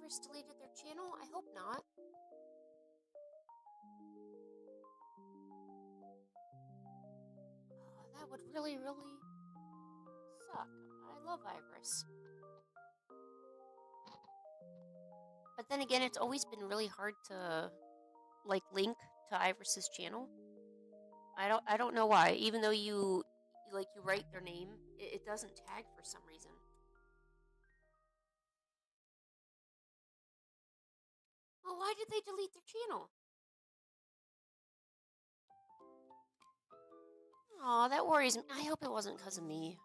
Iris deleted their channel? I hope not. That would really, really suck. I love Iris. But then again, it's always been really hard to like link to Iris's channel. I don't know why. Even though you write their name, it doesn't tag for some reason. Well, why did they delete their channel? Aw, that worries me. I hope it wasn't because of me.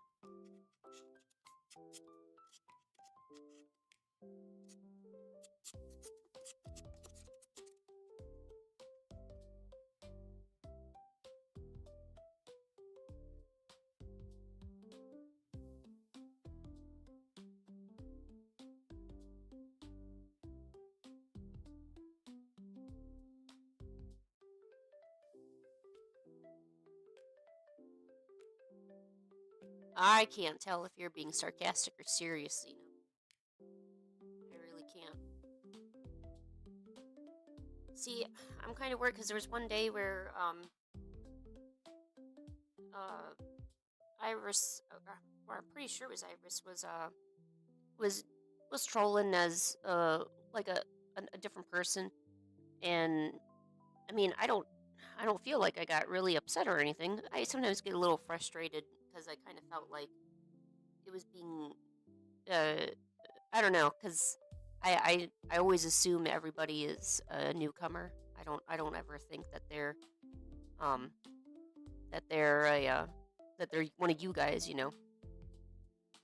I can't tell if you're being sarcastic or serious, you know. I really can't. See, I'm kind of worried because there was one day where uh Iris, or I'm pretty sure it was Iris, was was trolling as like a different person, and I mean I don't feel like I got really upset or anything. I sometimes get a little frustrated because I kind of felt like it was being uh I don't know, because I always assume everybody is a newcomer. I don't ever think um that they're a that they're one of you guys, you know.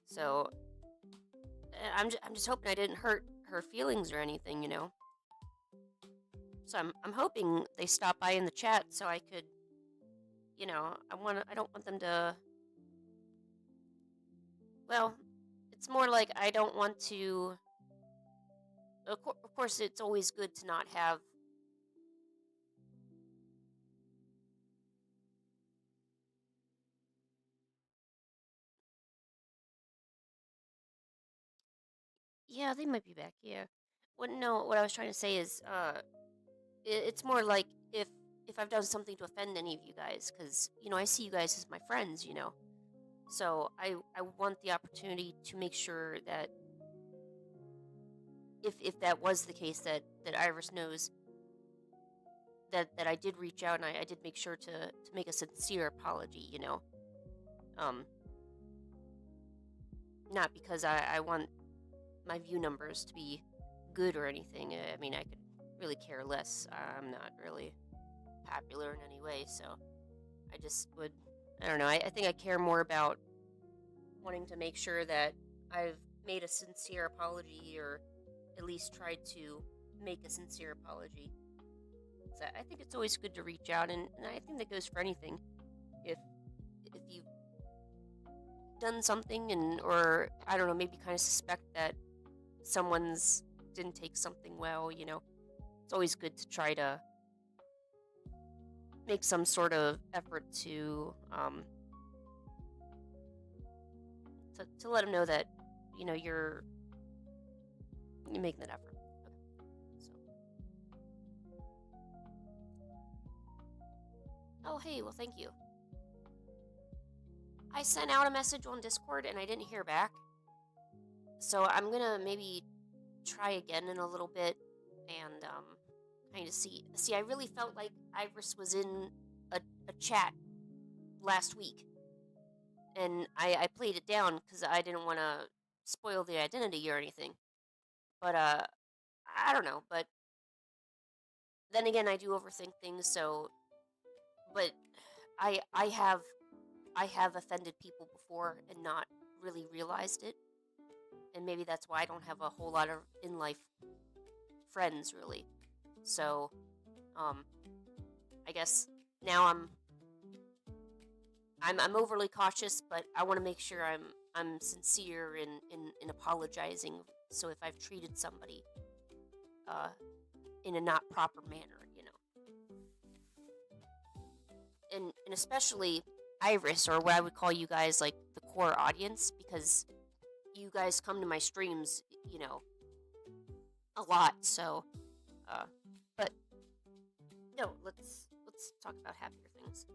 So I'm just hoping I didn't hurt her feelings or anything, you know. So I'm hoping they stop by in the chat so I could, you know, I don't want them to. Well, it's more like I don't want to. Of course, it's always good to not have. Yeah, they might be back. Yeah. What no, what I was trying to say is, it's more like if I've done something to offend any of you guys, because you know I see you guys as my friends, you know. So I want the opportunity to make sure that if that was the case, that Iris knows that I did reach out and I did make sure to make a sincere apology, you know. Um, Not because I want my view numbers to be good or anything. I mean, I could really care less. I'm not really popular in any way, so I just would. I don't know. I think I care more about wanting to make sure that I've made a sincere apology, or at least tried to make a sincere apology. So I think it's always good to reach out, and I think that goes for anything. If if you've done something, and or I don't know, maybe kind of suspect that someone's didn't take something well, you know, it's always good to try to make some sort of effort to let them know that you know you're making that effort. Okay. So, oh hey, well thank you. I sent out a message on Discord and I didn't hear back, so I'm gonna maybe try again in a little bit and kind of see. I really felt like Iris was in a chat last week, and I played it down because I didn't want to spoil the identity or anything. But I don't know. But then again, I do overthink things. So, but I I have offended people before and not really realized it, and maybe that's why I don't have a whole lot of in life friends really. So, um, I guess now I'm overly cautious, but I want to make sure I'm sincere in apologizing. So if I've treated somebody uh, in a not proper manner, you know, and especially Iris, or what I would call you guys like the core audience, because you guys come to my streams, you know, a lot. So, uh, but no, let's talk about happier things.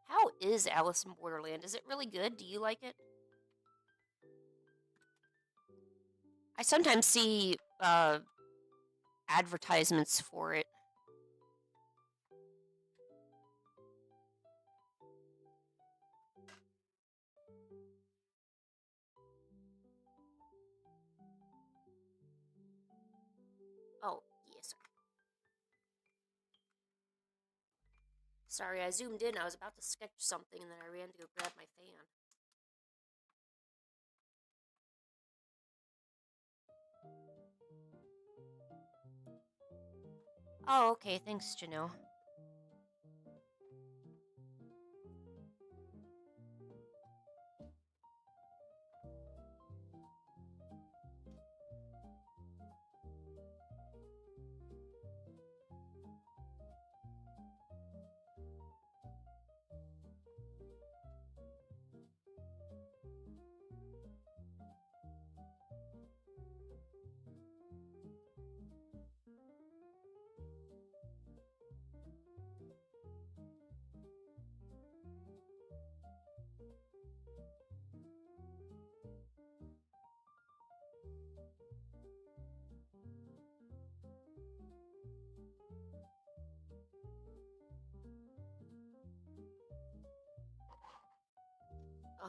How is Alice in Borderland? Is it really good? Do you like it? I sometimes see advertisements for it. Oh, yes. Sorry, I zoomed in. I was about to sketch something, and then I ran to go grab my fan. Oh, okay. Thanks, Janelle.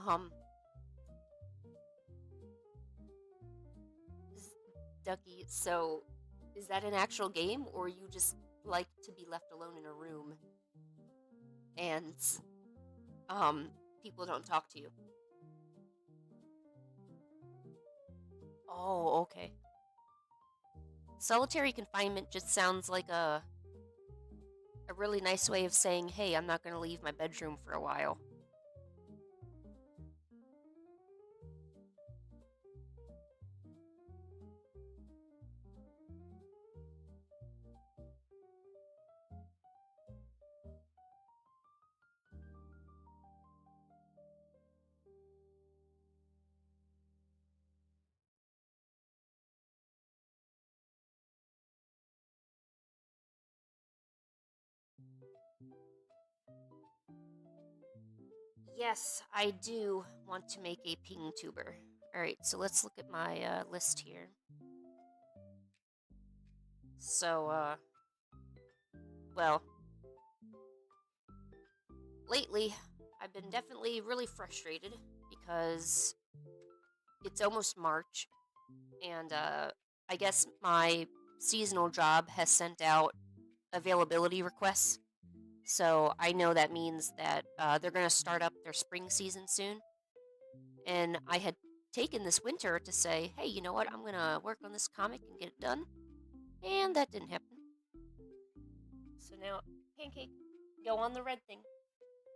Um, is- Ducky, so is that an actual game, or you just like to be left alone in a room and um people don't talk to you? Oh, okay. Solitary confinement just sounds like a really nice way of saying, "Hey, I'm not going to leave my bedroom for a while." Yes, I do want to make a ping tuber. All right, so let's look at my list here. So, well, lately I've been definitely really frustrated because it's almost March, and I guess my seasonal job has sent out availability requests. So I know that means that they're going to start up their spring season soon. And I had taken this winter to say, hey, you know what? I'm going to work on this comic and get it done. And that didn't happen. So now, Pancake, go on the red thing.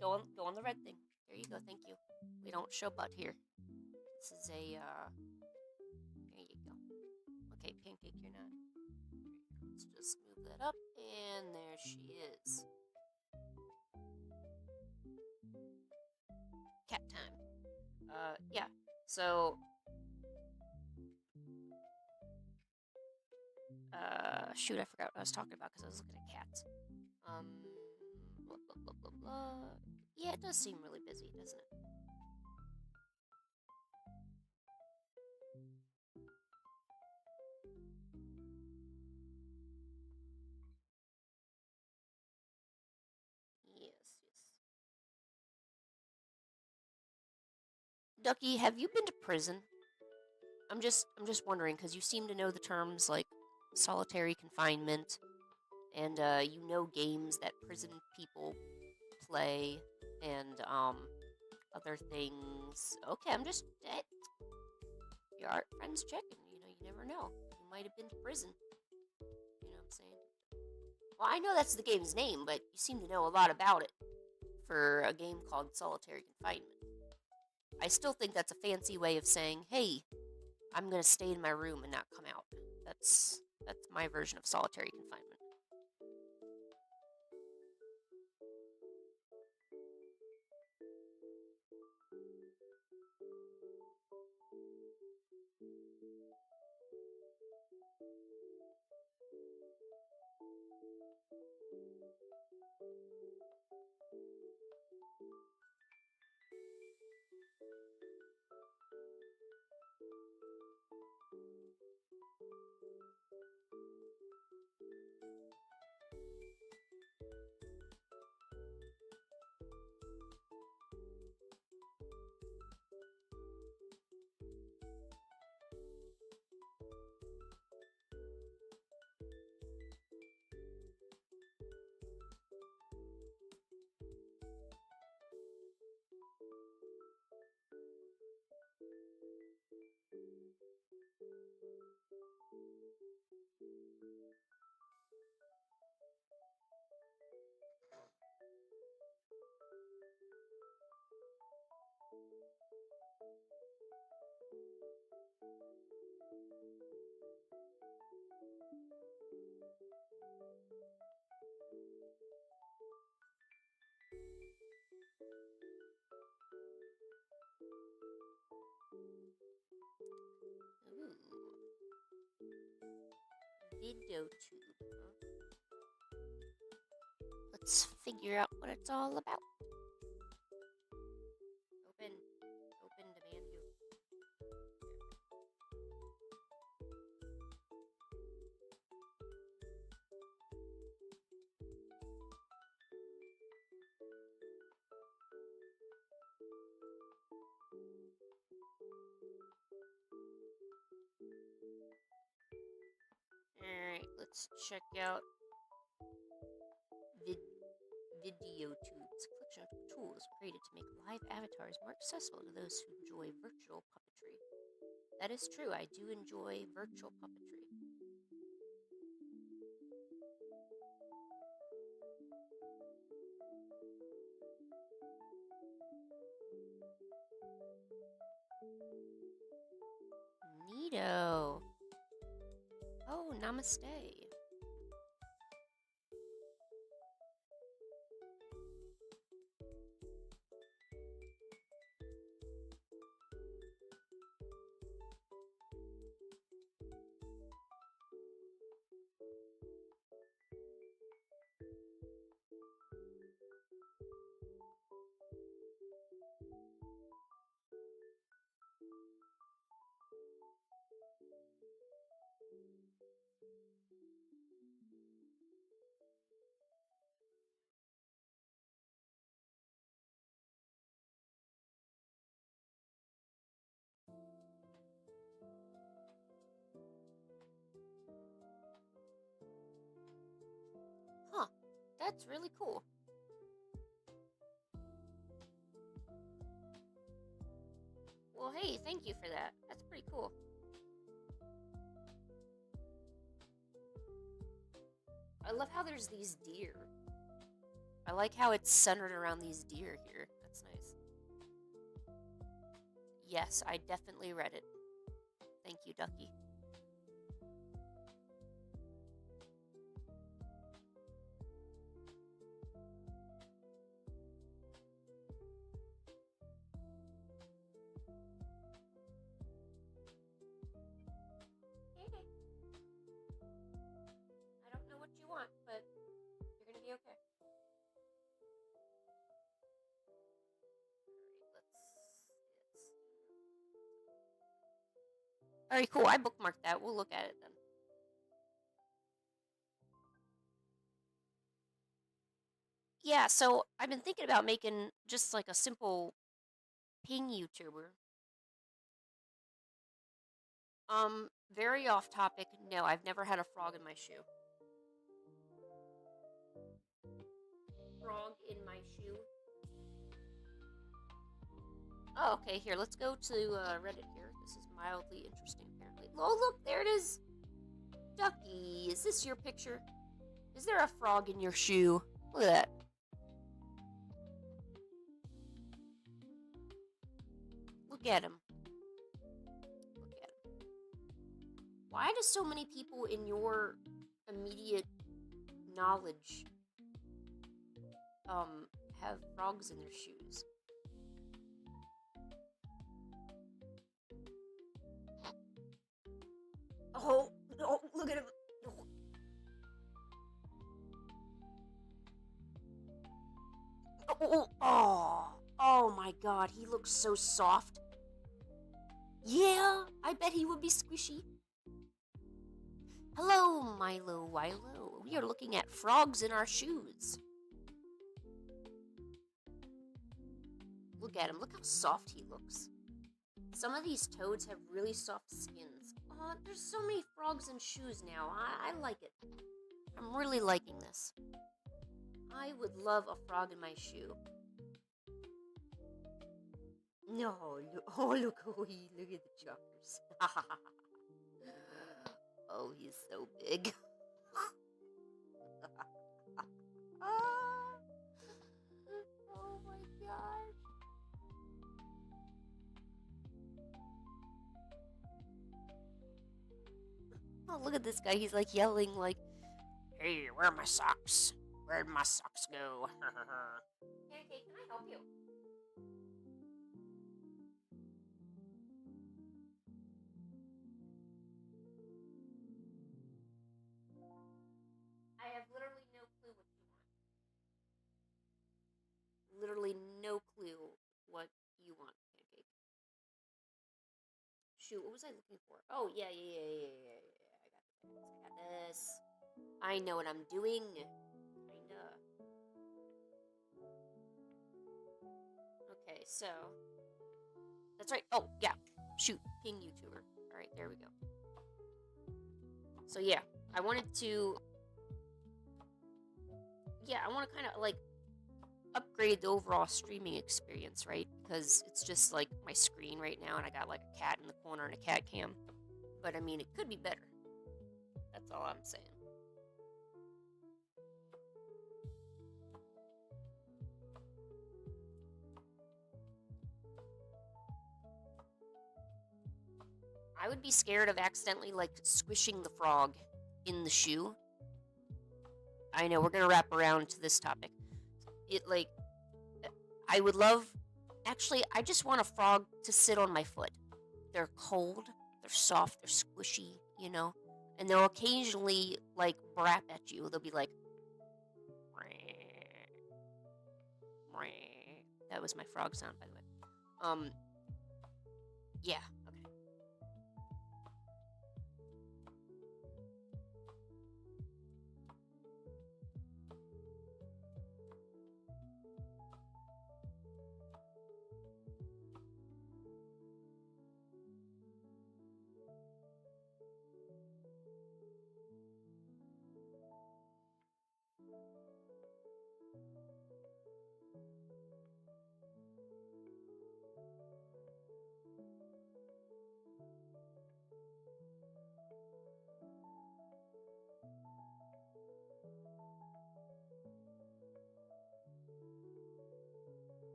Go on the red thing. There you go. Thank you. We don't show butt here. This is a there you go. Okay, Pancake, you're not. Let's just move that up, and there she is. Cat time. Yeah. So, shoot, I forgot what I was talking about because I was looking at cats. Um, blah blah blah blah blah. Yeah, it does seem really busy, doesn't it? Yes, yes. Ducky, have you been to prison? I'm just wondering because you seem to know the terms like solitary confinement and you know games that prison people play and other things. Okay, I'm just your art friend's checking. You never know. You might have been to prison. You know what I'm saying? Well, I know that's the game's name, but you seem to know a lot about it for a game called Solitary Confinement. I still think that's a fancy way of saying, "Hey, I'm gonna stay in my room and not come out." That's my version of solitary confinement. Ooh, VideoTube. Huh? Let's figure out what it's all about. Open, open demand view. All right, let's check out vid VideoTube's collection of tools created to make live avatars more accessible to those who enjoy virtual puppetry. That is true. I do enjoy virtual puppetry. Neato. Oh, namaste. Huh, that's really cool. Well, hey, thank you for that. That's pretty cool. I love how there's these deer. I like how it's centered around these deer here. That's nice. Yes, I definitely read it. Thank you, Ducky. I don't know what you want, but you're gonna be okay. Alright, cool. I bookmarked that. We'll look at it then. Yeah, so I've been thinking about making just like a simple ping YouTuber. Very off topic. No, I've never had a frog in my shoe. Frog in my shoe. Oh, okay. Here, let's go to Reddit. Here, this is mildly interesting. Apparently. Oh, look, there it is. Ducky, is this your picture? Is there a frog in your shoe? Look at that. Look at him. Look at him. Why do so many people in your immediate knowledge have frogs in their shoes? Oh, oh, look at him. Oh my god, he looks so soft. Yeah, I bet he would be squishy. Hello, Milo Wilo. We are looking at frogs in our shoes. Look at him. Look how soft he looks. Some of these toads have really soft skins. Oh, there's so many frogs in shoes now. I like it. I'm really liking this. I would love a frog in my shoe. No, oh look, look at the choppers. Oh, he's so big. Oh my gosh. Oh, look at this guy. He's like yelling like, "Hey, where are my socks? Where'd my socks go?" Pancake, can I help you? I have literally no clue what you want. Literally no clue what you want, Pancake. Shoot, what was I looking for? Oh, yeah. I got this. I know what I'm doing. Kinda. Okay, so. That's right. Oh, yeah. Shoot, ping YouTuber. Alright, there we go. So, yeah, I wanted to. Yeah, I want to kind of like upgrade the overall streaming experience, right? Because it's just like my screen right now, and I got like a cat in the corner and a cat cam. But I mean, it could be better. That's all I'm saying. I would be scared of accidentally like squishing the frog in the shoe. I know we're gonna wrap around to this topic. It like I would love. Actually, I just want a frog to sit on my foot. They're cold, they're soft, they're squishy, you know? And they'll occasionally, like, brap at you. They'll be like, that was my frog sound, by the way. Yeah, okay.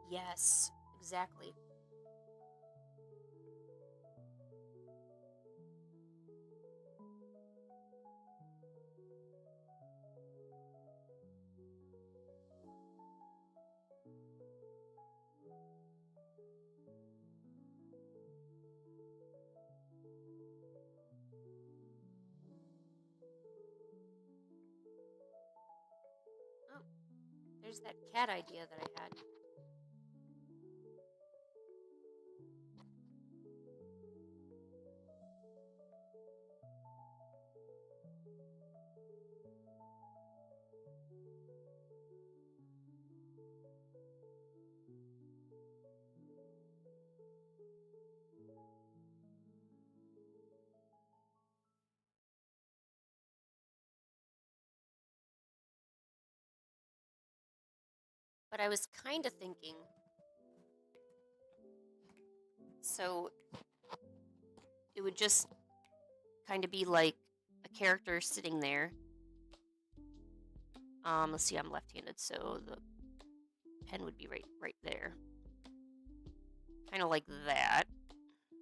Yes, exactly. Oh, there's that cat idea that I had. But I was kind of thinking, so it would just kind of be like a character sitting there. Let's see, I'm left-handed, so the pen would be right there. Kind of like that.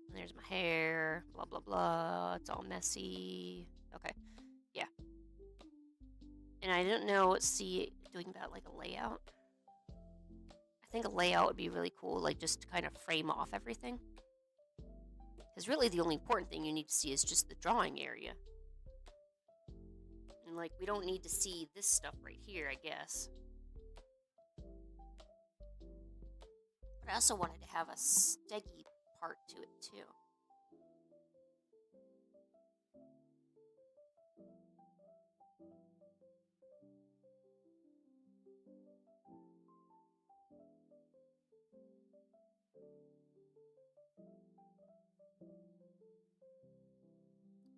And there's my hair, blah, blah, blah. It's all messy. Okay, yeah. And I didn't know, see, doing that like a layout. I think a layout would be really cool, like just to kind of frame off everything. Because really the only important thing you need to see is just the drawing area. And like, we don't need to see this stuff right here, I guess. But I also wanted to have a steggy part to it too.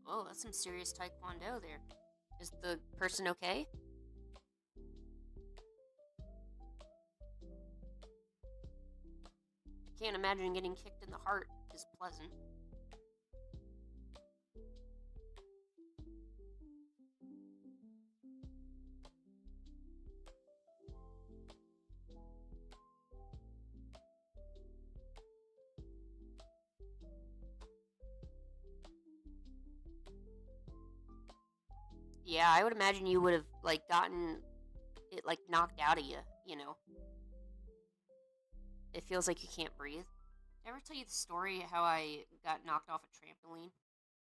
Oh, that's some serious taekwondo there. Is the person okay? I can't imagine getting kicked in the heart is pleasant. Yeah, I would imagine you would have like gotten it like knocked out of you, you know. It feels like you can't breathe. Did I ever tell you the story how I got knocked off a trampoline?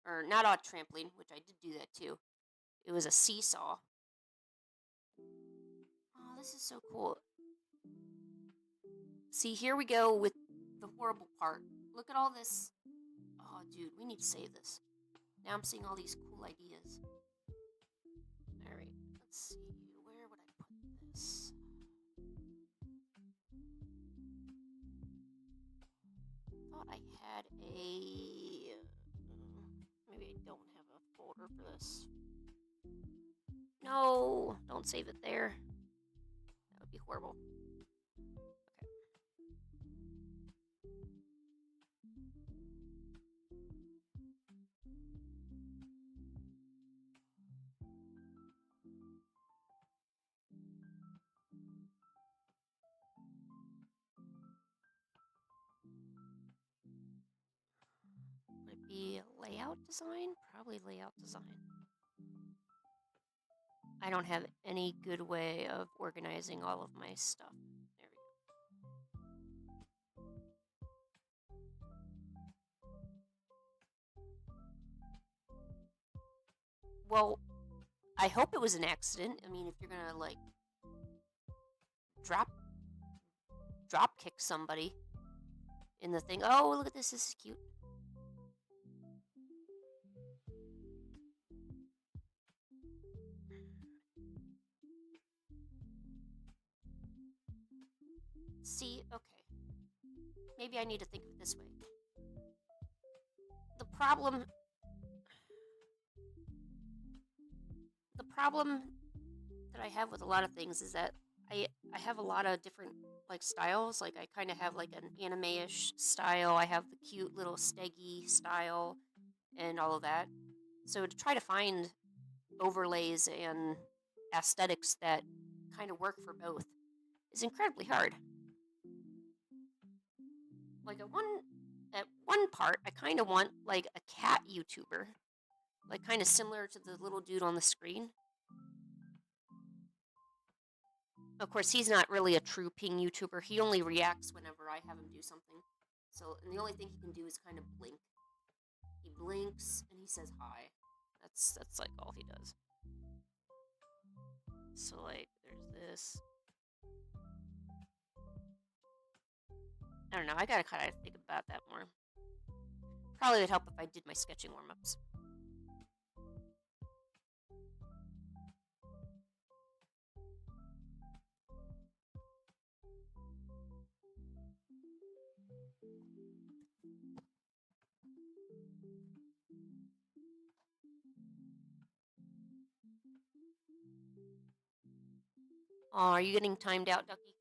Or not a trampoline, which I did do that too. It was a seesaw. Oh, this is so cool. See, here we go with the horrible part. Look at all this. Oh, dude, we need to save this. Now I'm seeing all these cool ideas. Alright, let's see. Where would I put this? Thought I had a... maybe I don't have a folder for this. No, don't save it there. That would be horrible. Would it be layout design? Probably layout design. I don't have any good way of organizing all of my stuff. There we go. Well, I hope it was an accident. I mean, if you're gonna like drop kick somebody in the thing. Oh, look at this. This is cute. See, okay. Maybe I need to think of it this way. The problem that I have with a lot of things is that I have a lot of different like styles. Like I kind of have like an anime-ish style. I have the cute little steggy style and all of that. So to try to find overlays and aesthetics that kind of work for both is incredibly hard. Like at one part, I kind of want like a cat YouTuber, like kind of similar to the little dude on the screen. Of course, he's not really a true ping YouTuber. He only reacts whenever I have him do something. So, and the only thing he can do is kind of blink. He blinks and he says hi. That's like all he does. So like, there's this. I don't know. I gotta kind of think about that more. Probably would help if I did my sketching warm-ups. Oh, are you getting timed out, Ducky?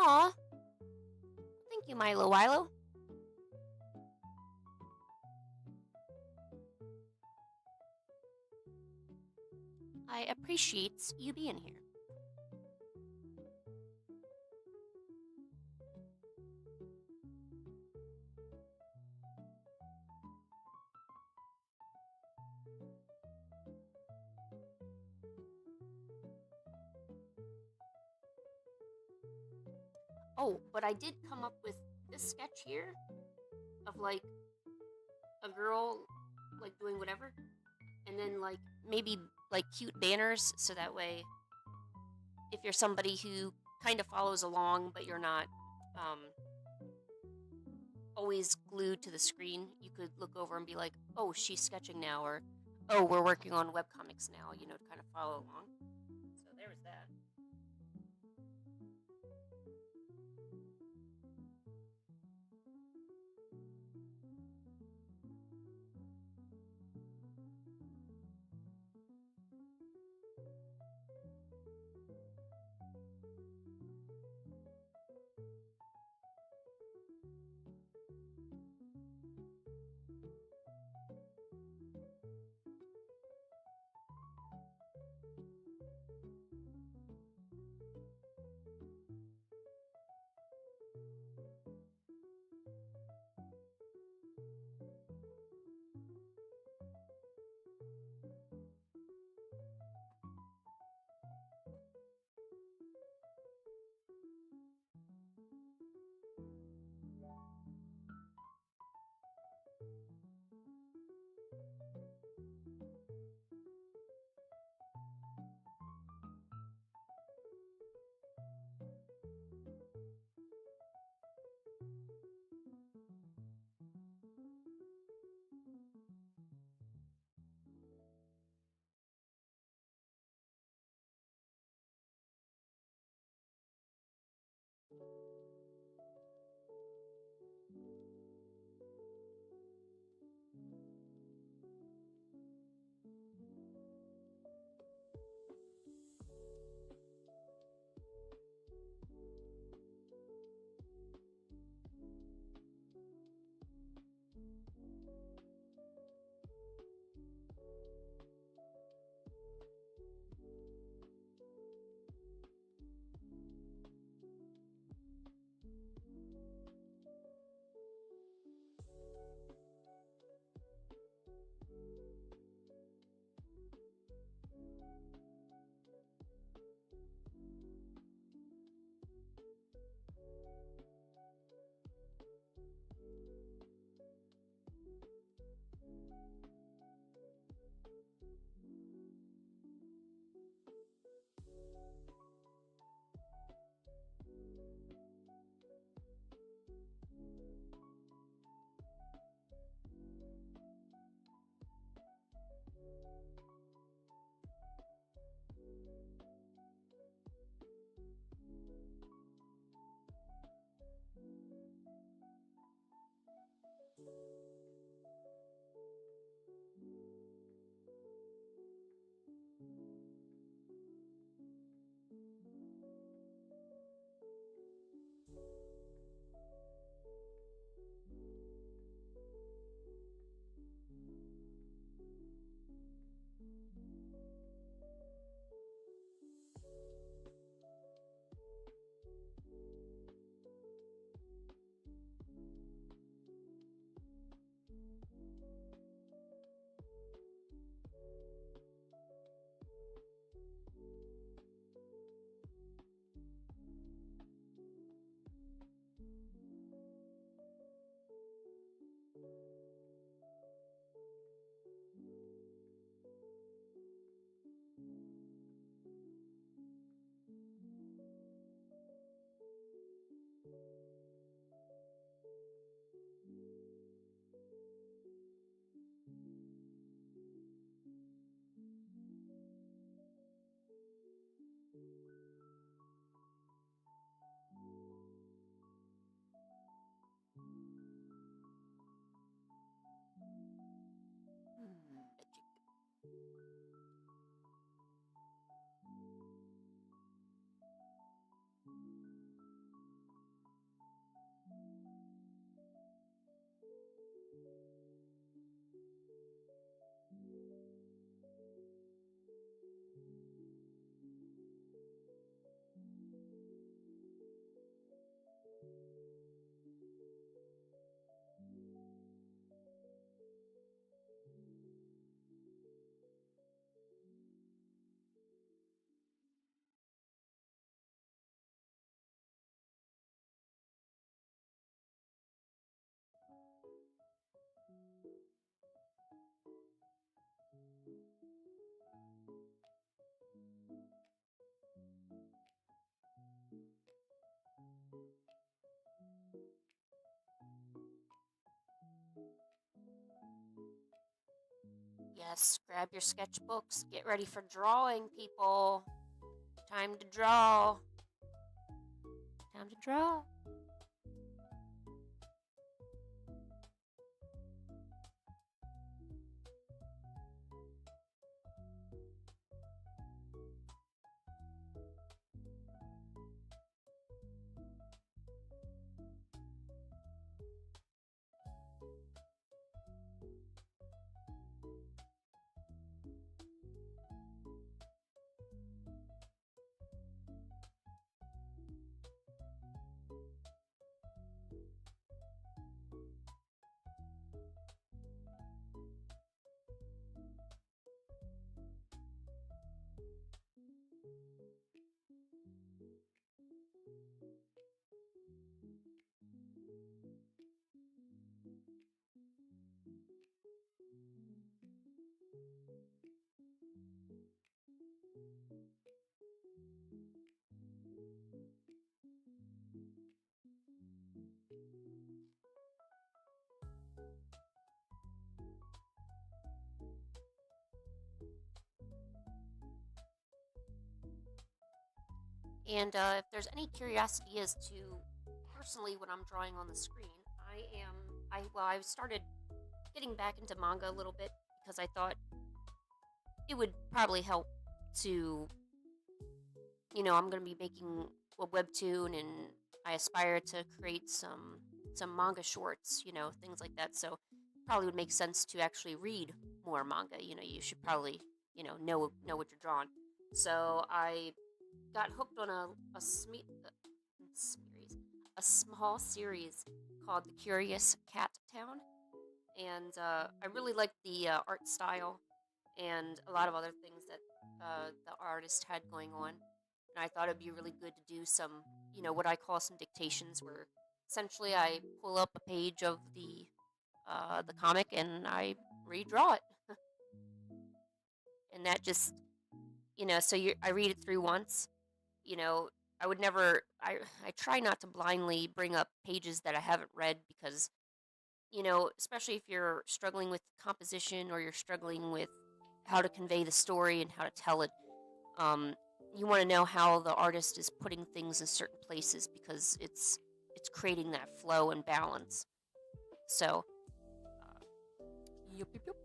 Aw, thank you, Milo Wilo. I appreciate you being here. Oh, but I did come up with this sketch here of like a girl like doing whatever, and then like maybe like cute banners so that way if you're somebody who kind of follows along but you're not um, always glued to the screen, you could look over and be like, oh, she's sketching now, or oh, we're working on webcomics now, to kind of follow along. So there's that. Yes, grab your sketchbooks. Get ready for drawing, people. Time to draw. Time to draw. And if there's any curiosity as to personally what I'm drawing on the screen, I started getting back into manga a little bit because I thought it would probably help to, I'm going to be making a webtoon, and I aspire to create some manga shorts, things like that. So probably would make sense to actually read more manga. You should probably, know what you're drawing. So I got hooked on series, a small series called The Curious Cat Town, and I really liked the art style and a lot of other things that the artist had going on. And I thought it'd be really good to do some, what I call some dictations, where essentially I pull up a page of the comic and I redraw it, and that just, I read it through once. you know I would never I try not to blindly bring up pages that I haven't read, because especially if you're struggling with composition, or you're struggling with how to convey the story and how to tell it. um, you want to know how the artist is putting things in certain places, because it's creating that flow and balance. So yup, yup, yup.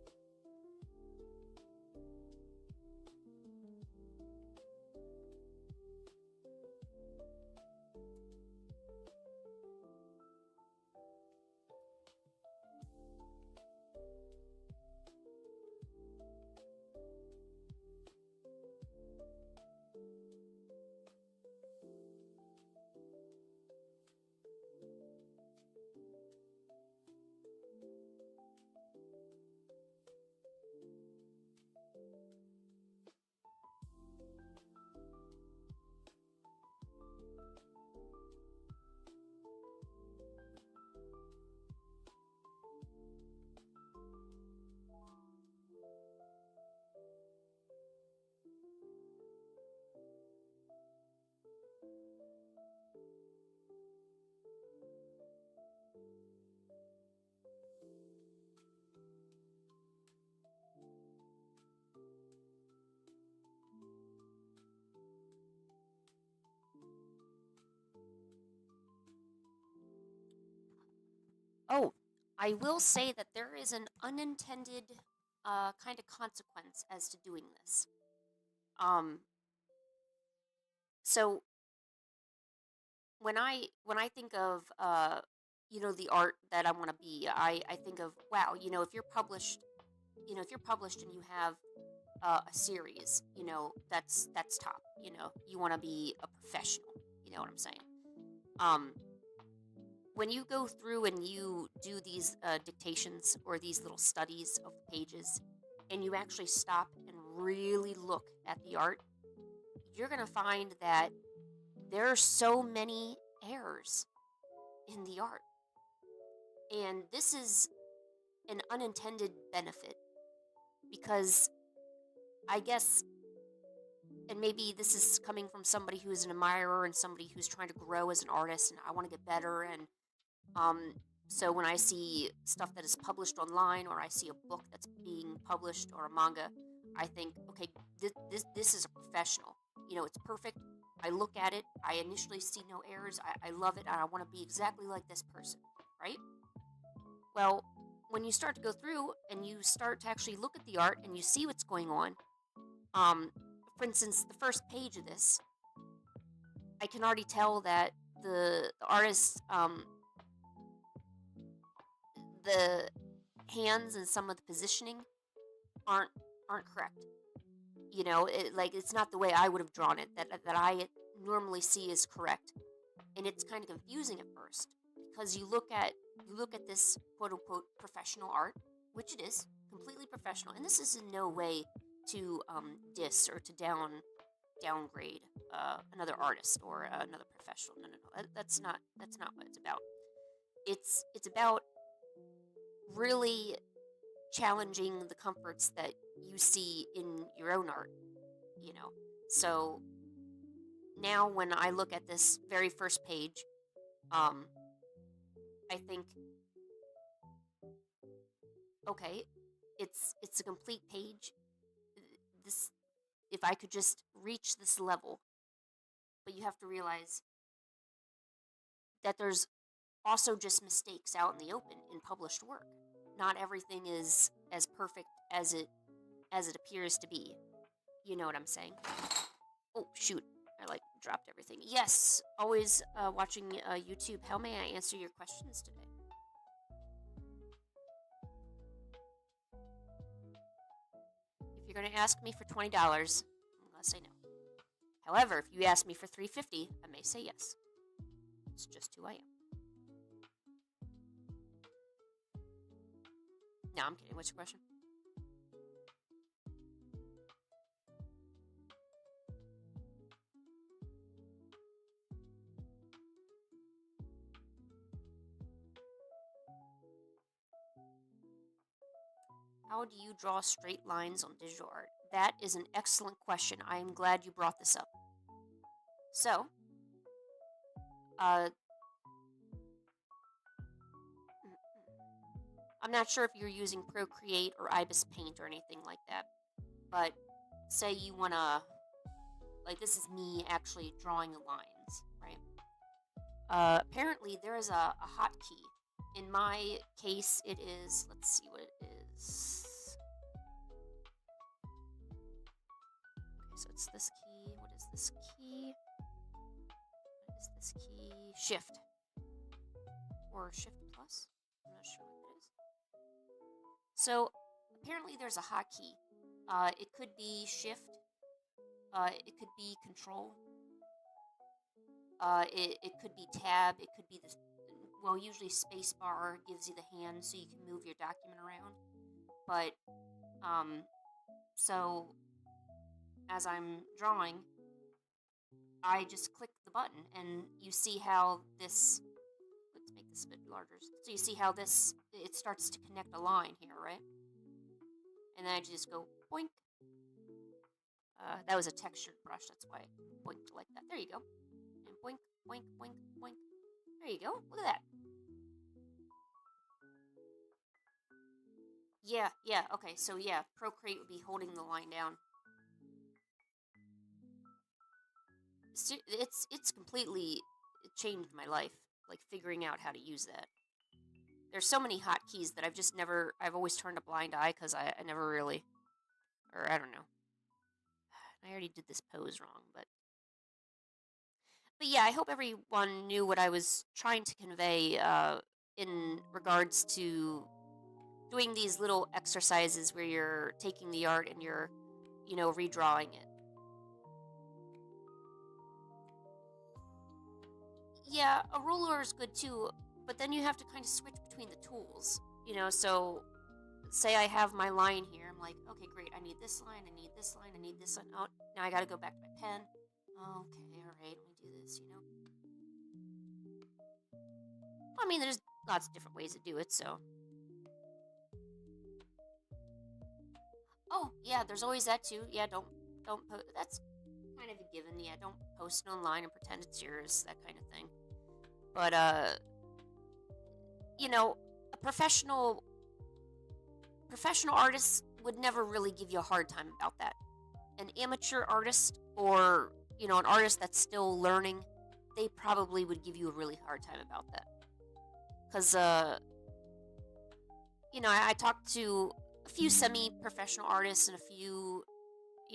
Oh, I will say that there is an unintended kind of consequence as to doing this. Um, so when I think of the art that I want to be, I think of, wow, if you're published and you have a series, that's top. You want to be a professional. You know what I'm saying? Um, when you go through and you do these dictations, or these little studies of the pages, and you actually stop and really look at the art, you're going to find that there are so many errors in the art. And this is an unintended benefit, because I guess, and maybe this is coming from somebody who is an admirer and somebody who's trying to grow as an artist, and I want to get better. And um, So when I see stuff that is published online, or I see a book that's being published, or a manga, I think, okay, this is a professional. It's perfect. I look at it. I initially see no errors. I love it. And I want to be exactly like this person, right? Well, when you start to go through and you start to actually look at the art and you see what's going on, um, for instance, the first page of this, I can already tell that the artist, the hands and some of the positioning aren't aren't correct. It's not the way I would have drawn it. That I normally see is correct, and it's kind of confusing at first because you look at this quote unquote professional art, which it is completely professional, and this is in no way to diss or to downgrade another artist or another professional. No, no, no. That's not what it's about. It's about really challenging the comforts that you see in your own art. You know, so now when I look at this very first page, um, I think, okay, it's a complete page. This, if I could just reach this level, but you have to realize that there's also just mistakes out in the open in published work. Not everything is as perfect as it appears to be. You know what I'm saying? Oh shoot! I dropped everything. Yes, always watching YouTube. How may I answer your questions today? If you're going to ask me for $20, I'm going to say no. However, if you ask me for $3.50, I may say yes. It's just who I am. No, I'm kidding. What's your question? How do you draw straight lines on digital art? That is an excellent question. I am glad you brought this up. So, uh, I'm not sure if you're using Procreate or Ibis Paint or anything like that, but say you want to, this is me actually drawing the lines, right? Apparently, there is a hotkey. In my case, it is, let's see what it is. Okay, so it's this key. What is this key? What is this key? Shift. Or Shift Plus? I'm not sure what it is. So, apparently there's a hotkey. It could be Shift. It could be Control. It could be Tab. It could be this. Well, usually Spacebar gives you the hand so you can move your document around. But, so as I'm drawing, I just click the button and you see how this, let's make this a bit larger. So you see how this, it starts to connect a line here, right? And then I just go boink. That was a textured brush, that's why it boinked like that. There you go. And boink, boink, boink, boink. There you go. Look at that. Yeah, okay, so yeah, Procreate would be holding the line down. It's completely changed my life, figuring out how to use that. There's so many hotkeys that I've always turned a blind eye because I never really, or I don't know. I already did this pose wrong, but yeah, I hope everyone knew what I was trying to convey in regards to doing these little exercises where you're taking the art and you're, redrawing it. Yeah, a ruler is good too, but then you have to kind of switch between the tools, so say I have my line here, I'm like, okay, great, I need this line, I need this line, I need this line. Oh, now I gotta go back to my pen. Okay, alright, let me do this, I mean, there's lots of different ways to do it, so. Oh, yeah, there's always that too. Yeah, don't that's kind of a given. Yeah, don't post it online and pretend it's yours, that kind of thing. But you know, a professional artist would never really give you a hard time about that. An amateur artist, or an artist that's still learning, they probably would give you a really hard time about that. Because I talked to a few semi-professional artists and a few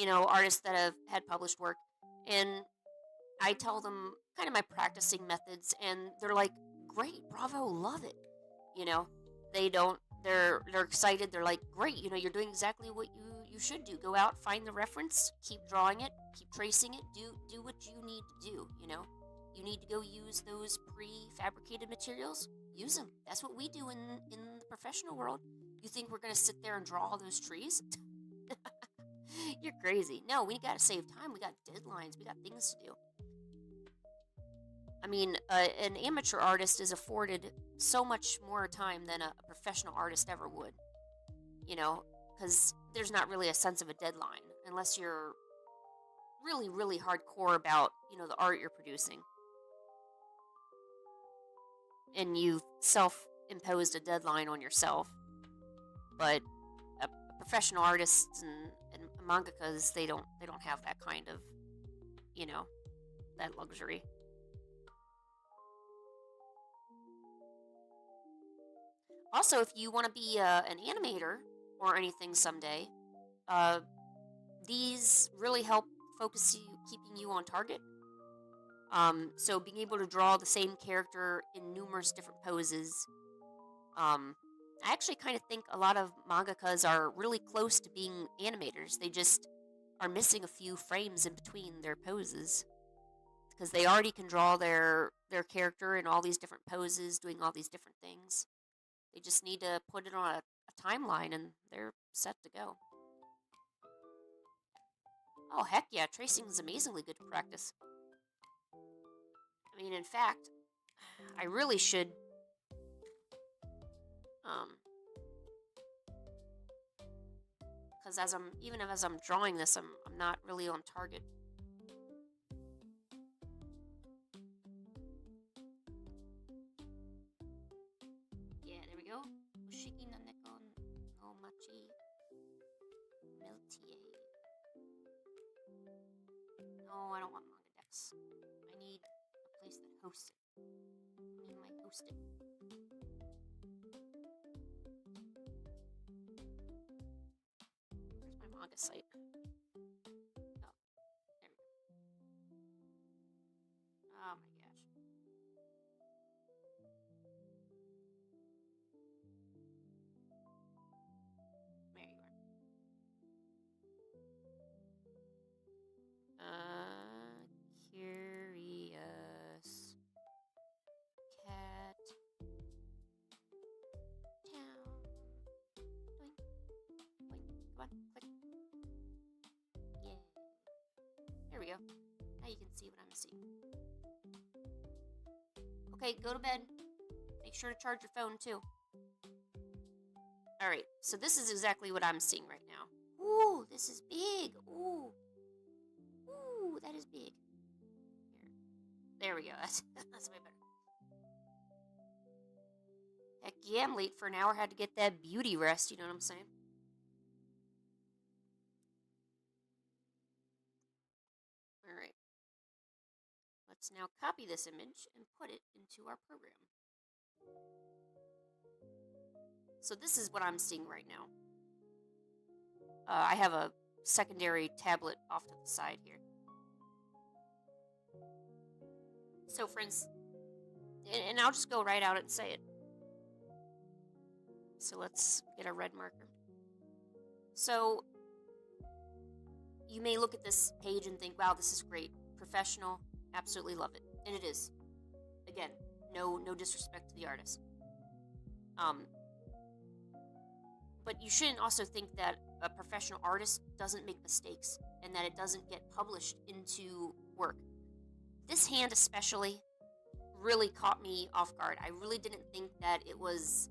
artists that have had published work, and I tell them kind of my practicing methods, and they're like, "Great, bravo, love it." You know, they don't. They're excited. They're like, "Great, you're doing exactly what you should do. Go out, find the reference, keep drawing it, keep tracing it. Do what you need to do. You need to go use those prefabricated materials. Use them. That's what we do in the professional world. You think we're gonna sit there and draw all those trees? You're crazy. No, we gotta save time. We got deadlines. We got things to do. I mean, an amateur artist is afforded so much more time than a professional artist ever would, because there's not really a sense of a deadline unless you're really, really hardcore about, the art you're producing. And you've self-imposed a deadline on yourself. But a professional artists and mangakas, they don't have that kind of, that luxury. Also, if you want to be an animator or anything someday, uh, these really help focus you, keeping you on target. So being able to draw the same character in numerous different poses. I actually kind of think a lot of mangakas are really close to being animators. They just are missing a few frames in between their poses, because they already can draw their character in all these different poses, doing all these different things. They just need to put it on a timeline, and they're set to go. Oh, heck yeah, tracing is amazingly good to practice. I mean, in fact, I really should, because even as I'm drawing this, I'm not really on target. Yeah, there we go. Ushiki no neko no machi Meltier. No, I don't want manga decks. I need a place that hosts it. Me and my hosting. Where's my manga site? Oh, there we go. Oh my gosh. There you are. Curious cat town. Doink, doink. Come on, click. Yeah. There we go. Now you can see what I'm seeing. Okay, go to bed. Make sure to charge your phone too. Alright, so this is exactly what I'm seeing right now. Ooh, this is big. Ooh. Ooh, that is big. Here. There we go. That's way better. Heck yeah, I'm late for an hour. Had to get that beauty rest, you know what I'm saying? Alright. Let's now copy this image and put it into our program. So this is what I'm seeing right now. I have a secondary tablet off to the side here. So friends, and I'll just go right out and say it. So let's get a red marker. So you may look at this page and think, wow, this is great. Professional, absolutely love it. And it is. Again, no disrespect to the artist. But you shouldn't also think that a professional artist doesn't make mistakes and that it doesn't get published into work. This hand especially really caught me off guard. I really didn't think that it was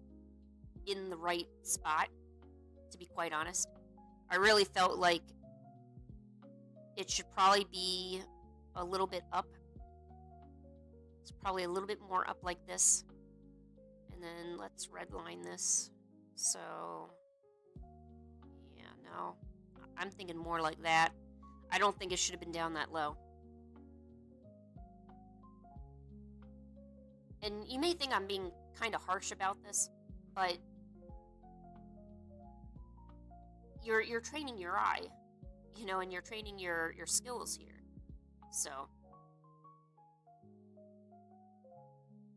in the right spot, to be quite honest. I really felt like it should probably be a little bit up. It's probably a little bit more up like this. And And then let's redline this. So, yeah, no. I'm thinking more like that. I don't think it should have been down that low. And you may think I'm being kind of harsh about this, but you're training your eye, and you're training your skills here. So,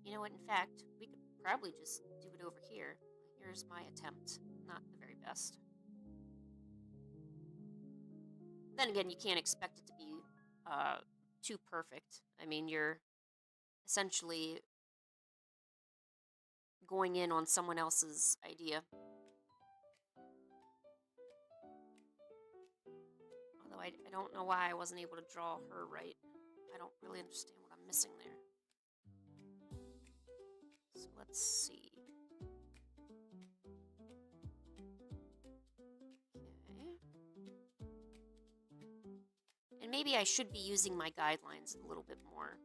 you know what? In fact, we could probably just do it over here. Here's my attempt. Not the very best. Then again, you can't expect it to be too perfect. I mean, you're essentially going in on someone else's idea. Although I don't know why I wasn't able to draw her right. I don't really understand what I'm missing there. So let's see. Okay. And maybe I should be using my guidelines a little bit more.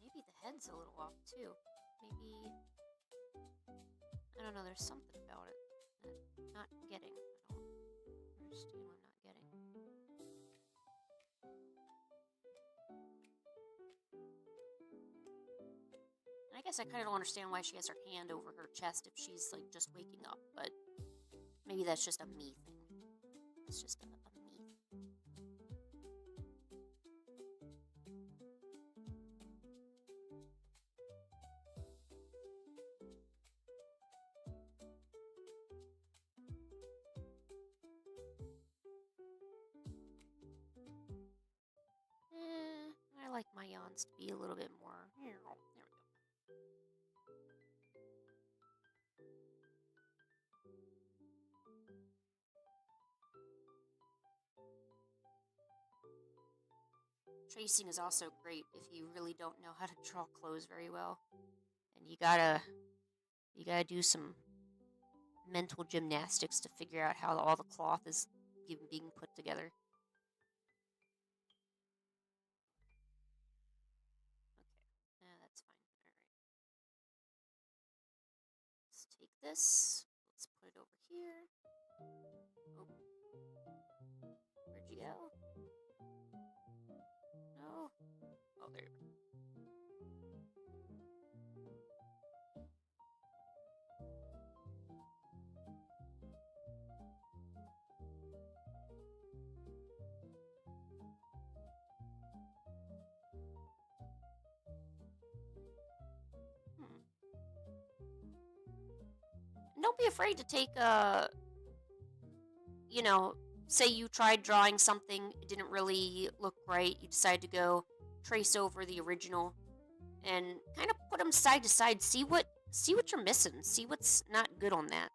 Maybe the head's a little off too. Maybe, I don't know, there's something about it that I'm not getting. I don't understand what I'm not getting. And I guess I kind of don't understand why she has her hand over her chest if she's like just waking up, but maybe that's just a me thing. It's just a me. I like my yawns to be a little bit more. There we go. Tracing is also great if you really don't know how to draw clothes very well, and you gotta do some mental gymnastics to figure out how all the cloth is being put together. Okay, that's fine. All right, let's take this. Let's put it over here. Oh, where'd you go? No. Oh, there you go. Don't be afraid to take say you tried drawing something, it didn't really look right, you decide to go trace over the original and kind of put them side to side, see what you're missing, see what's not good on that.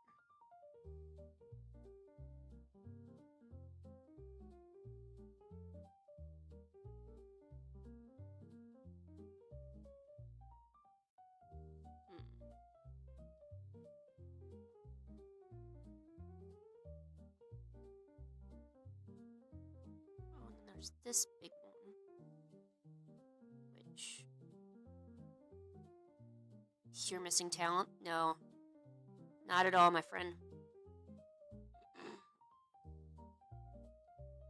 Oh, and then there's this big one, which you're missing talent? No, not at all, my friend.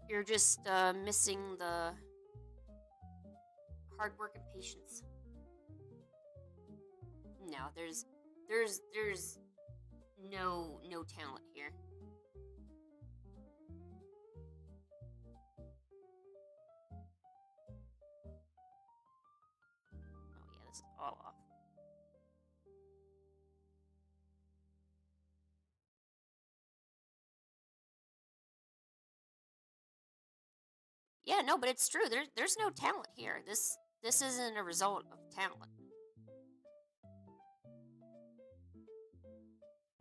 You're just missing the hard work and patience. No, there's no talent here. Oh yeah, this is all off. Yeah, no, but it's true. There's no talent here. This isn't a result of talent.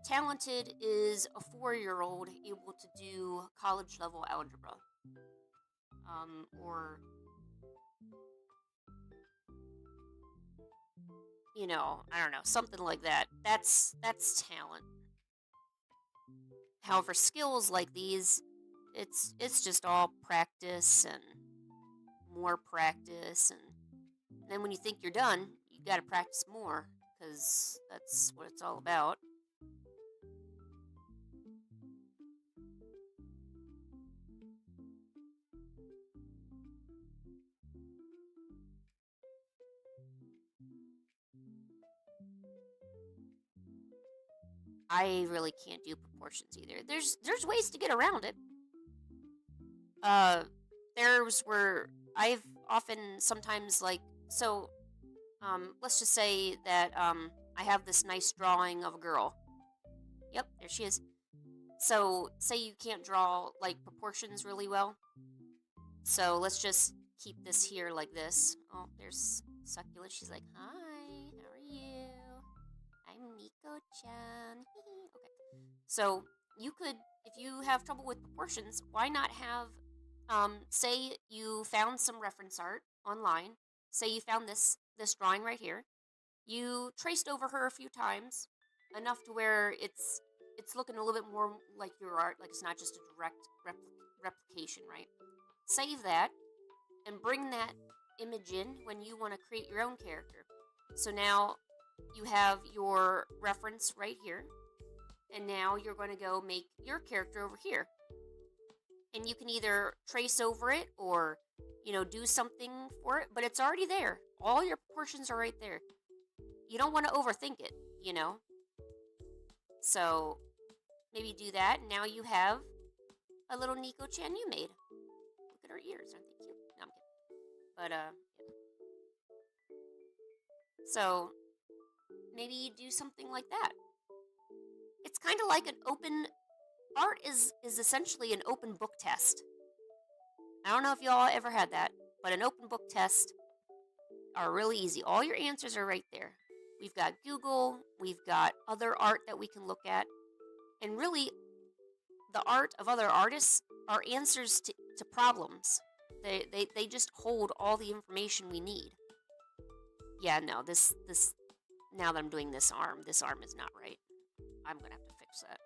talented is a 4-year-old able to do college level algebra. Or, I don't know, something like that. That's talent. However, skills like these, it's just all practice and more practice, and then when you think you're done, you got to practice more because that's what it's all about. I really can't do proportions either. There's ways to get around it. Uh, there's where I've often sometimes like so. Let's just say that I have this nice drawing of a girl. Yep, there she is. So say you can't draw like proportions really well. So let's just keep this here like this. Oh, there's Succulent. She's like, "Hi, how are you? I'm Nico-chan." Okay. So you could, if you have trouble with proportions, why not have, say you found some reference art online. Say you found this drawing right here. You traced over her a few times, enough to where it's looking a little bit more like your art, like it's not just a direct replication, right? Save that and bring that image in when you want to create your own character. So now you have your reference right here, and now you're going to go make your character over here. And you can either trace over it or, do something for it, but it's already there. All your proportions are right there. You don't want to overthink it, you know? So maybe do that. Now you have a little Nico-chan you made. Look at her ears, aren't they cute? No, I'm kidding. But, yeah. So maybe you do something like that. It's kind of like an open art is essentially an open book test. I don't know if y'all ever had that, but an open book test are really easy. All your answers are right there. We've got Google, we've got other art that we can look at, and really the art of other artists are answers to problems. They just hold all the information we need. Yeah, no, this now that I'm doing this arm is not right. I'm gonna have to fix that.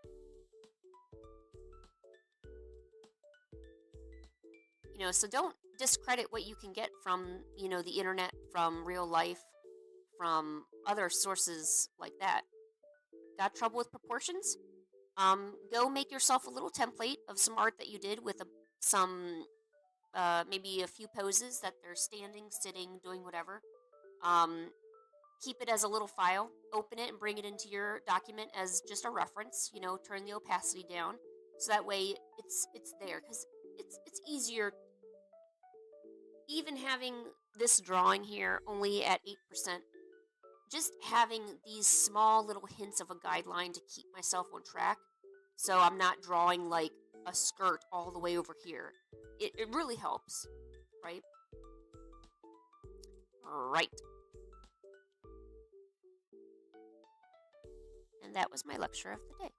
So don't discredit what you can get from, the internet, from real life, from other sources like that. Got trouble with proportions? Go make yourself a little template of some art that you did with some, maybe a few poses that they're standing, sitting, doing whatever. Um, Keep it as a little file. Open it and bring it into your document as just a reference. Turn the opacity down so that way it's there because it's easier. Even having this drawing here only at 8%, just having these small little hints of a guideline to keep myself on track so I'm not drawing like a skirt all the way over here. It really helps, right? Right. And that was my lecture of the day.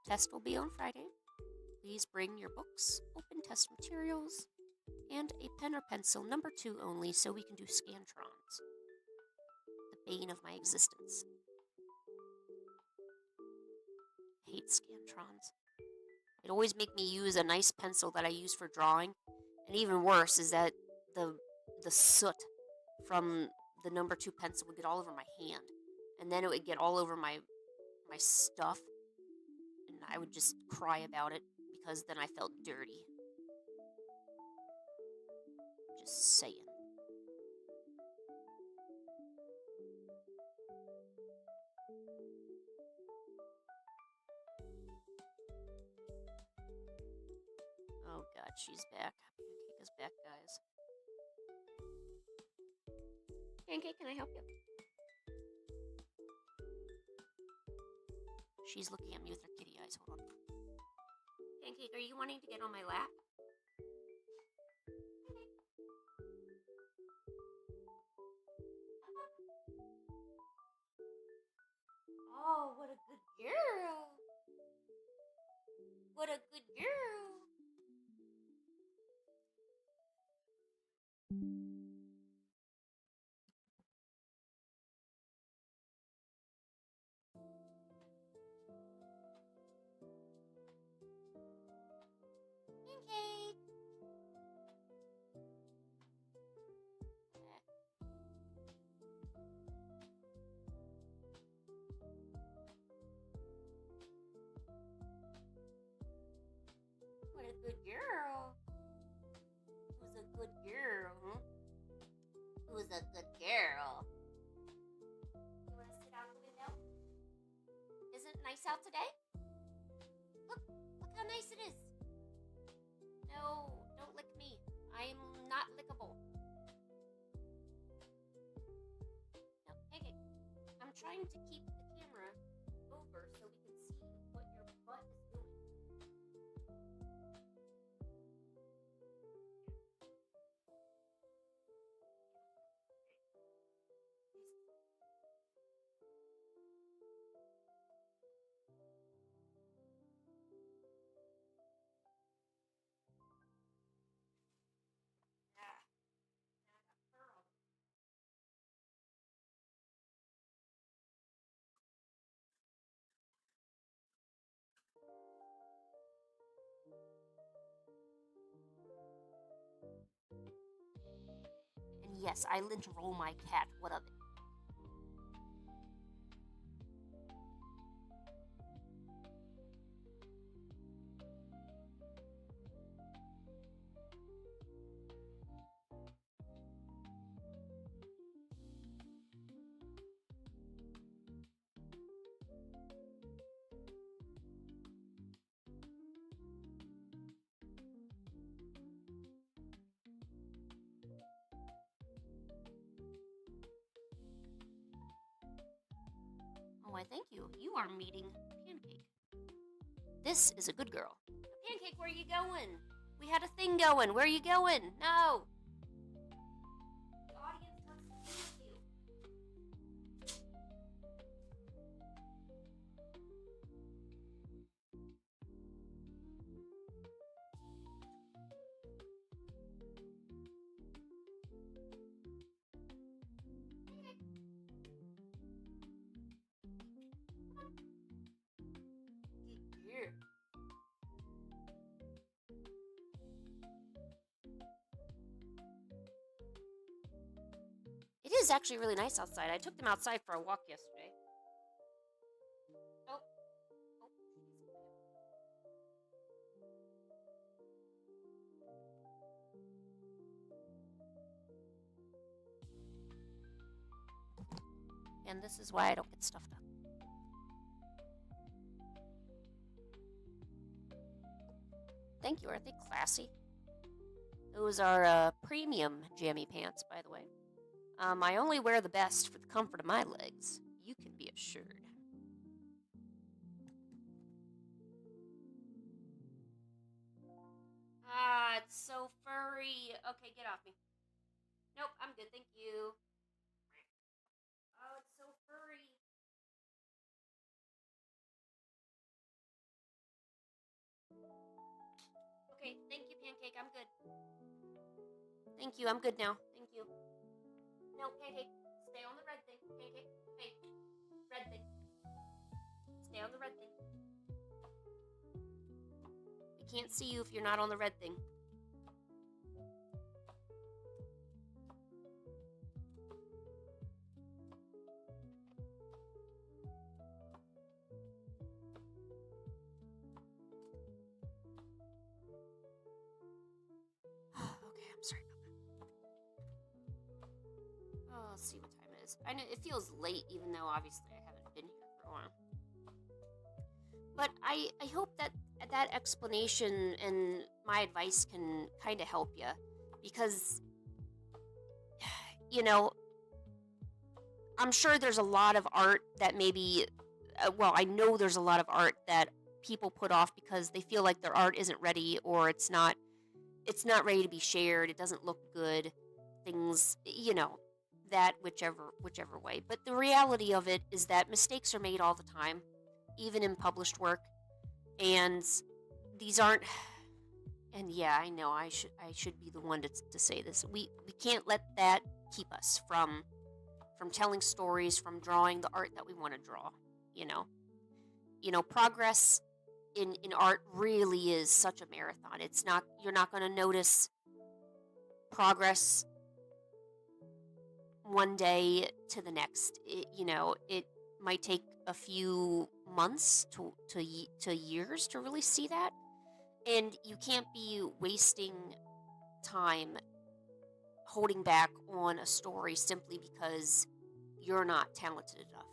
Test will be on Friday. Please bring your books, open test materials, and a pen or pencil, number 2 only, so we can do Scantrons. The bane of my existence. Hate Scantrons. It always make me use a nice pencil that I use for drawing, and even worse is that the soot from the number 2 pencil would get all over my hand, and then it would get all over my stuff, and I would just cry about it because then I felt dirty. Just saying. Oh god, she's back. Pancake is back, guys. Pancake, can I help you? She's looking at me with her kitty eyes. Hold on. Pancake, are you wanting to get on my lap? Oh, Oh, what a good girl. What a good girl. Pancake. What a good girl. Who's a good girl? Huh? Who's a good girl? You want to sit out the window? Isn't it nice out today? Look how nice it is. No, don't lick me. I'm not lickable. No, Pancake. I'm trying to keep the camera over so we can see what your butt is doing. Ah, now I got fur all over. And yes, I lynch roll my cat. What of it? Why, thank you. You are meeting Pancake. This is a good girl. Pancake, where are you going? We had a thing going. Where are you going? No. The audience wants to see you. Here. It is actually really nice outside. I took them outside for a walk yesterday. Oh. And this is why I don't get stuffed up. Thank you. Aren't they classy? Those are premium jammy pants, by the way. I only wear the best for the comfort of my legs. You can be assured. Ah, it's so furry. Okay, get off me. Nope, I'm good, thank you. Oh, it's so furry. Okay, thank you, Pancake. I'm good. Thank you. I'm good now. Thank you. No, Pancake. Stay on the red thing. Pancake. Hey, red thing. Stay on the red thing. We can't see you if you're not on the red thing. Okay, I'm sorry about that. Oh, let's see what time it is. I know it feels late, even though obviously I haven't been here for a while. But I hope that that explanation and my advice can kind of help you, because you know I'm sure there's a lot of art that maybe, well, I know there's a lot of art that people put off because they feel like their art isn't ready, or it's not ready to be shared. It doesn't look good. Things, that whichever way. But the reality of it is that mistakes are made all the time, even in published work, and these aren't. And yeah, I know I should be the one to say this. We can't let that keep us from telling stories, from drawing the art that we want to draw. You know, progress in art really is such a marathon. It's not You're not going to notice progress one day to the next. It might take a few months to years to really see that, and you can't be wasting time holding back on a story simply because you're not talented enough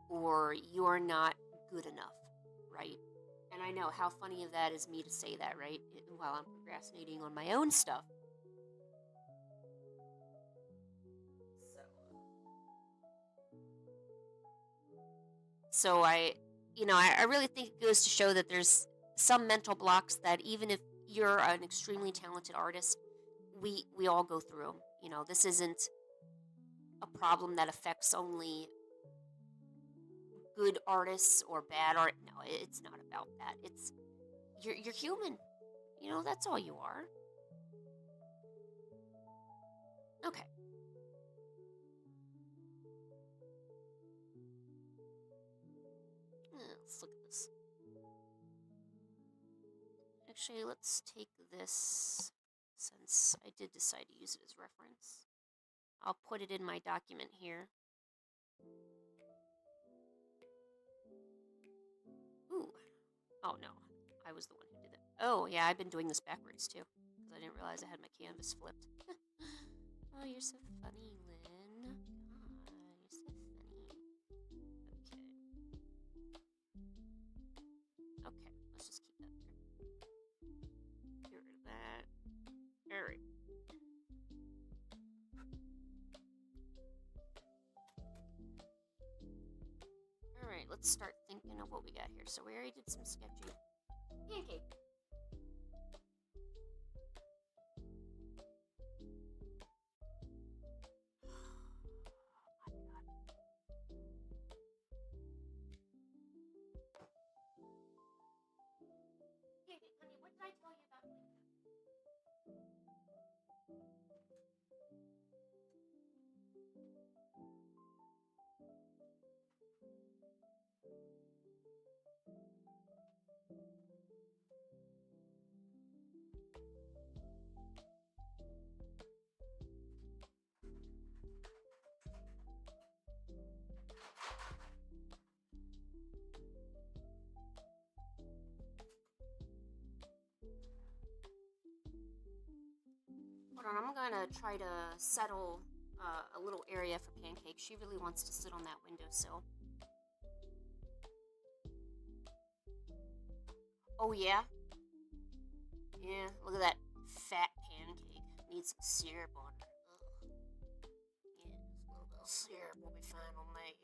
or you're not good enough, right? And I know how funny of that is me to say that, right? While I'm procrastinating on my own stuff. So, I really think it goes to show that there's some mental blocks that even if you're an extremely talented artist, we all go through them. This isn't a problem that affects only good artists or bad art. No, it's not about that. You're human. That's all you are. Okay. Let's look at this. Actually, let's take this, since I did decide to use it as reference. I'll put it in my document here. Ooh. Oh no, I was the one who did it. Oh yeah, I've been doing this backwards too, because I didn't realize I had my canvas flipped. Oh, you're so funny, Lynn. God, you're so funny. Okay. Okay, let's just keep that there. Get rid of that. Alright. Alright, let's start thinking of what we got here. So we already did some sketching. Pancake. Pancake, honey, what did I tell you about doing? Hold on, I'm gonna try to settle a little area for Pancake. She really wants to sit on that windowsill. Oh yeah? Yeah, look at that fat Pancake. Needs some syrup on her. Ugh. Yeah, just a little bit of syrup will be fine on me.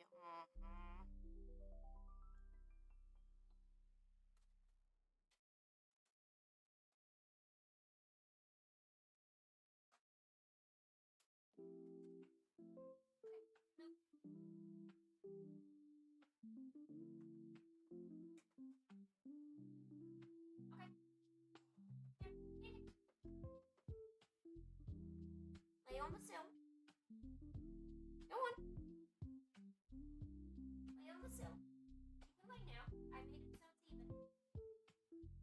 Mm-hmm. Okay. Here, lay on the sill. Go on. Lay on the sill. You can lay now. I made it so it's even.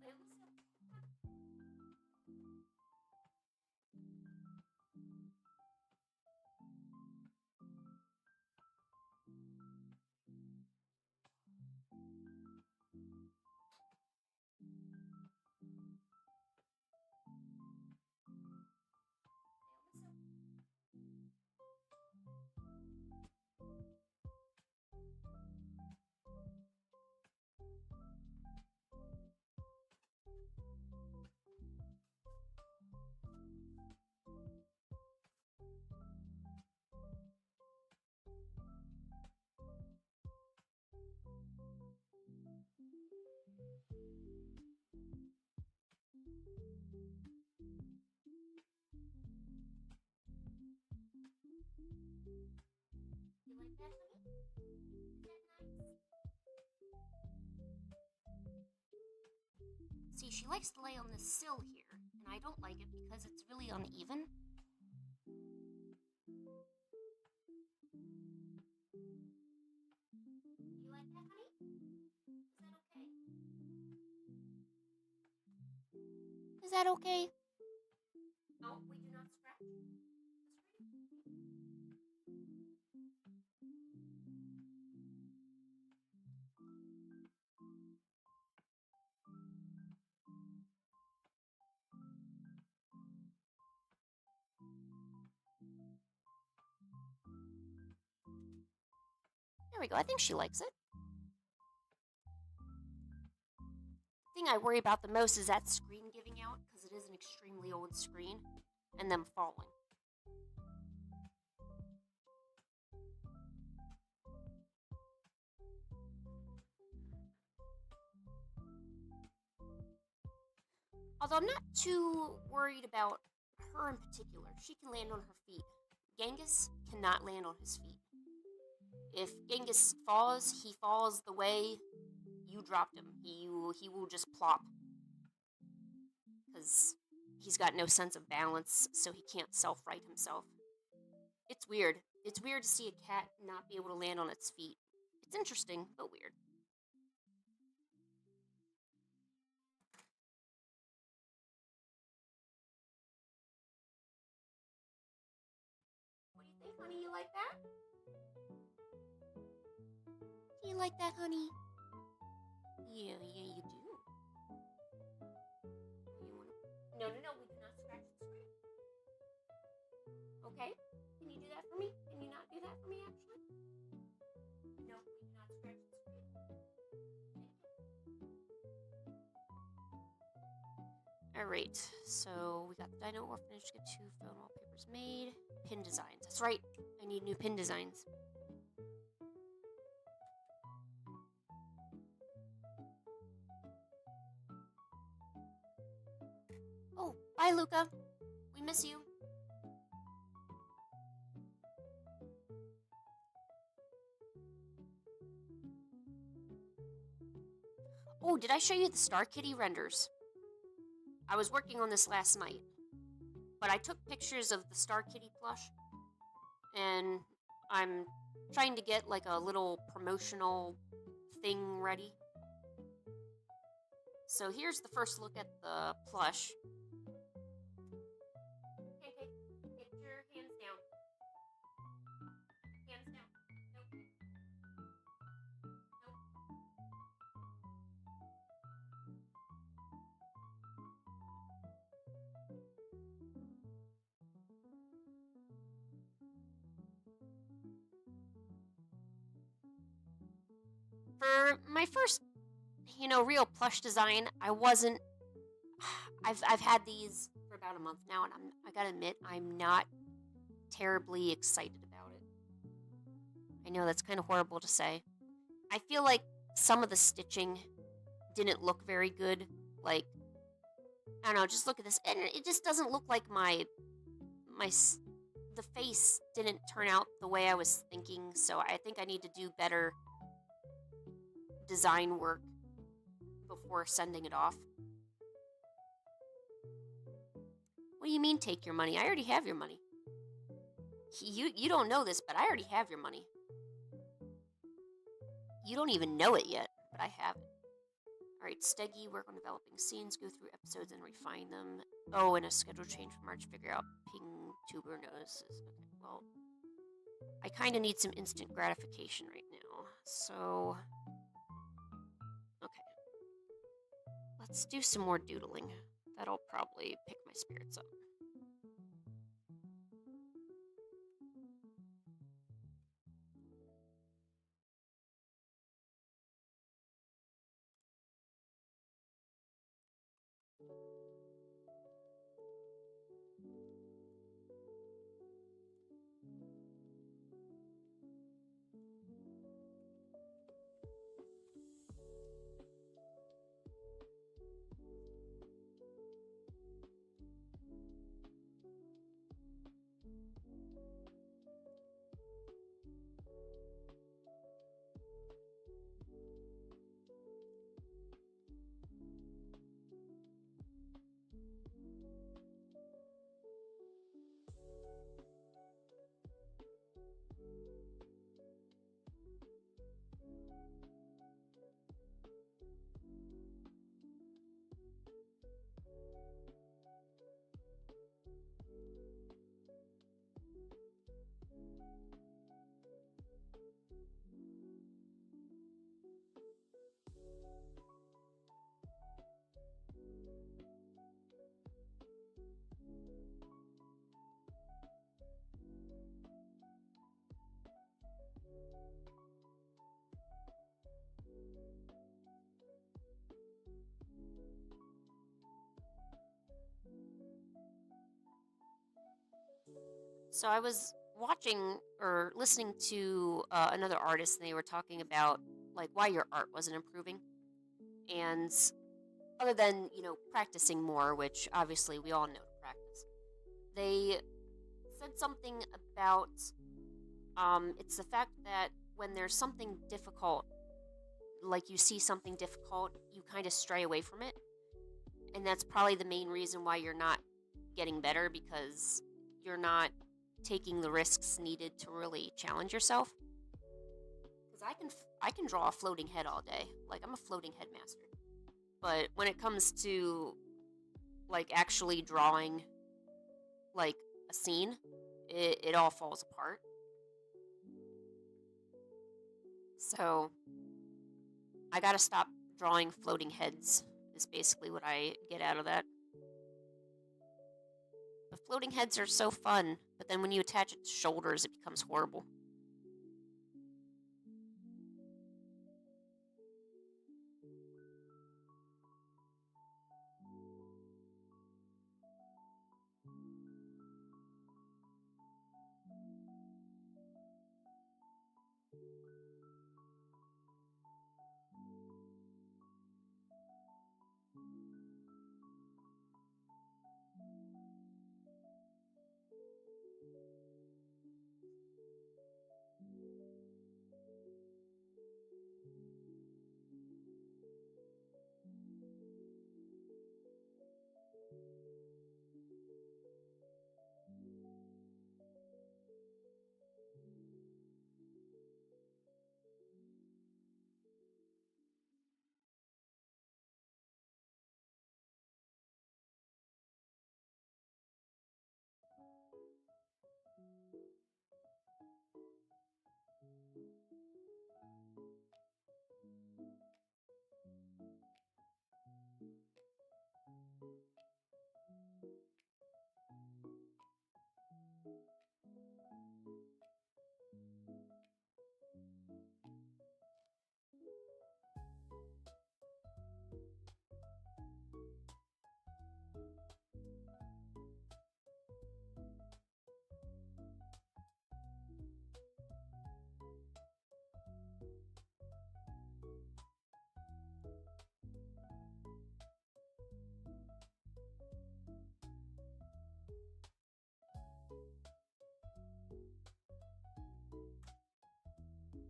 Lay on the sill. Come on. See, she likes to lay on the sill here, and I don't like it because it's really uneven. You like that, honey? Is that okay? No, we do not scratch. There we go. I think she likes it. The thing I worry about the most is that screen giving out because it is an extremely old screen and them falling. Although I'm not too worried about her in particular. She can land on her feet. Genghis cannot land on his feet. If Genghis falls, he falls the way you dropped him. He will just plop because he's got no sense of balance, so he can't self-right himself. It's weird. It's weird to see a cat not be able to land on its feet. It's interesting, but weird. What do you think, honey? You like that? Do you like that, honey? Yeah, you do. You wanna... No, we do not scratch the screen. Okay? Can you do that for me? Can you not do that for me, actually? No, we do not scratch the screen. Alright, so we got the Dino Orphanage to get 2 phone wallpapers made. Pin designs. That's right. I need new pin designs. Oh, bye, Luca. We miss you. Oh, did I show you the Star Kitty renders? I was working on this last night, but I took pictures of the Star Kitty plush, and I'm trying to get like a little promotional thing ready. So here's the first look at the plush. Okay, get your hands down. Hands down. Nope. Nope. For my first, real plush design, I wasn't. I've had these for about a month now, and I gotta admit, I'm not terribly excited about it. I know that's kind of horrible to say. I feel like some of the stitching didn't look very good. Like, I don't know, just look at this, and it just doesn't look like the face didn't turn out the way I was thinking. So I think I need to do better design work before sending it off. What do you mean take your money? I already have your money. You don't know this, but I already have your money. You don't even know it yet, but I have it. Alright, Steggy, work on developing scenes, go through episodes and refine them. Oh, and a schedule change for March, figure out ping tuber notices. Okay, well, I kind of need some instant gratification right now, so... Okay. Let's do some more doodling. That'll probably pick my spirits up. So I was watching or listening to another artist, and they were talking about like why your art wasn't improving, and other than practicing more, which obviously we all know to practice, they said something about it's the fact that when there's something difficult, like you see something difficult, you kind of stray away from it, and that's probably the main reason why you're not getting better because you're not taking the risks needed to really challenge yourself. Because I can draw a floating head all day, like I'm a floating head master. But when it comes to like actually drawing like a scene, it all falls apart. So I gotta stop drawing floating heads. Is basically what I get out of that. The floating heads are so fun, but then when you attach it to shoulders, it becomes horrible.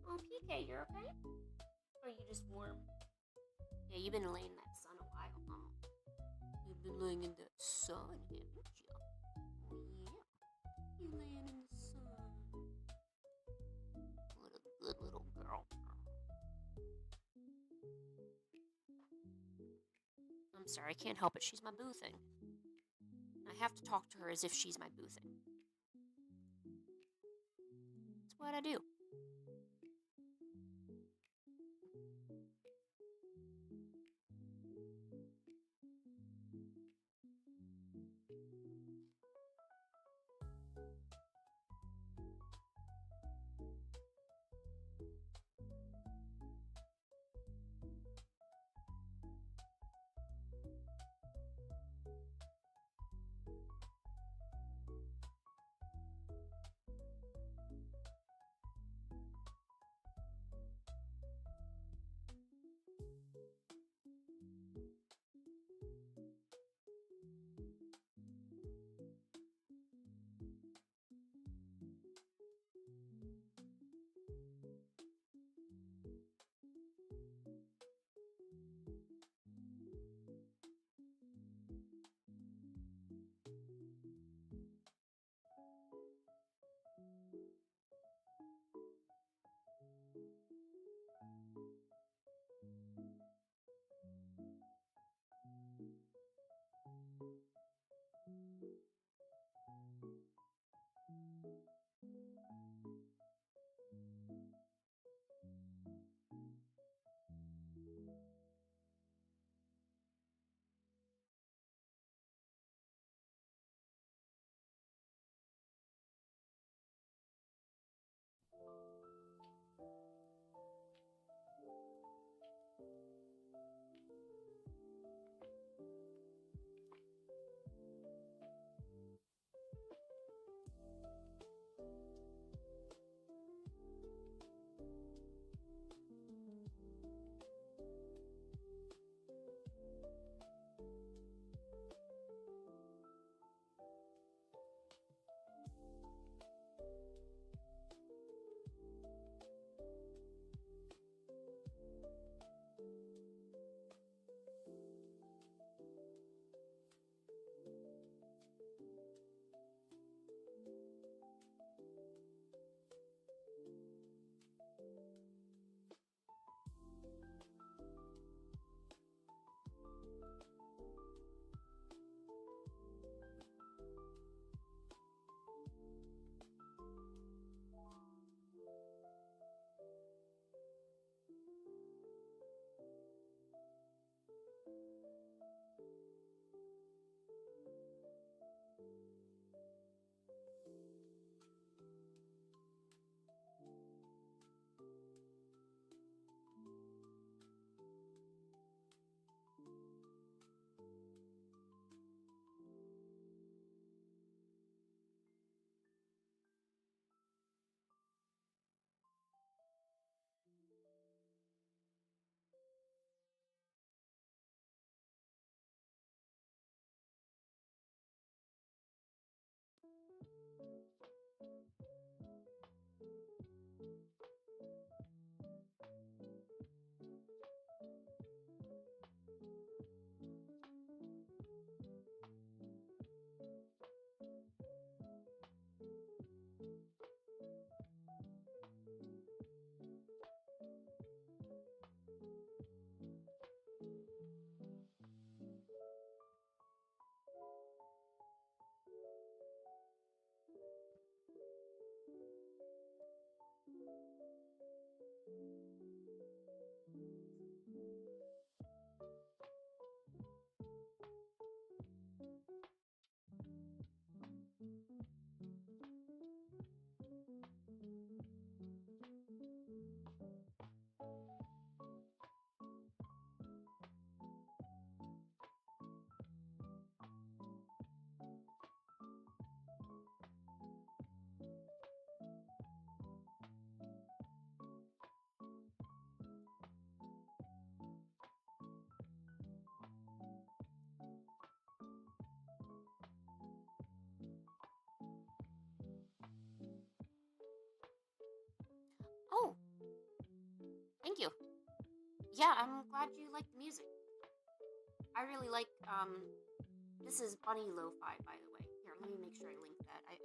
Oh, PK, you're okay? Or are you just warm? Yeah, you've been laying in that sun a while, huh? You've been laying in that sun, haven't you? Oh, yeah. You laying in the sun. What a good little girl. I'm sorry, I can't help it. She's my boo thing. I have to talk to her as if she's my boo thing. It's what I do. Yeah, I'm glad you like the music. I really like, this is Bunny Lo-Fi, by the way. Here, let me make sure I link that. I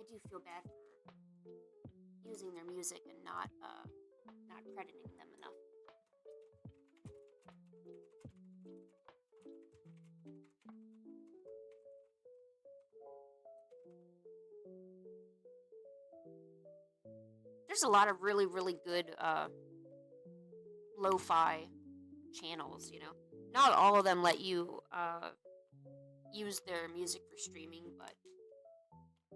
do feel bad for using their music and not crediting them enough. There's a lot of really, really good, lo-fi channels, you know. Not all of them let you, use their music for streaming, but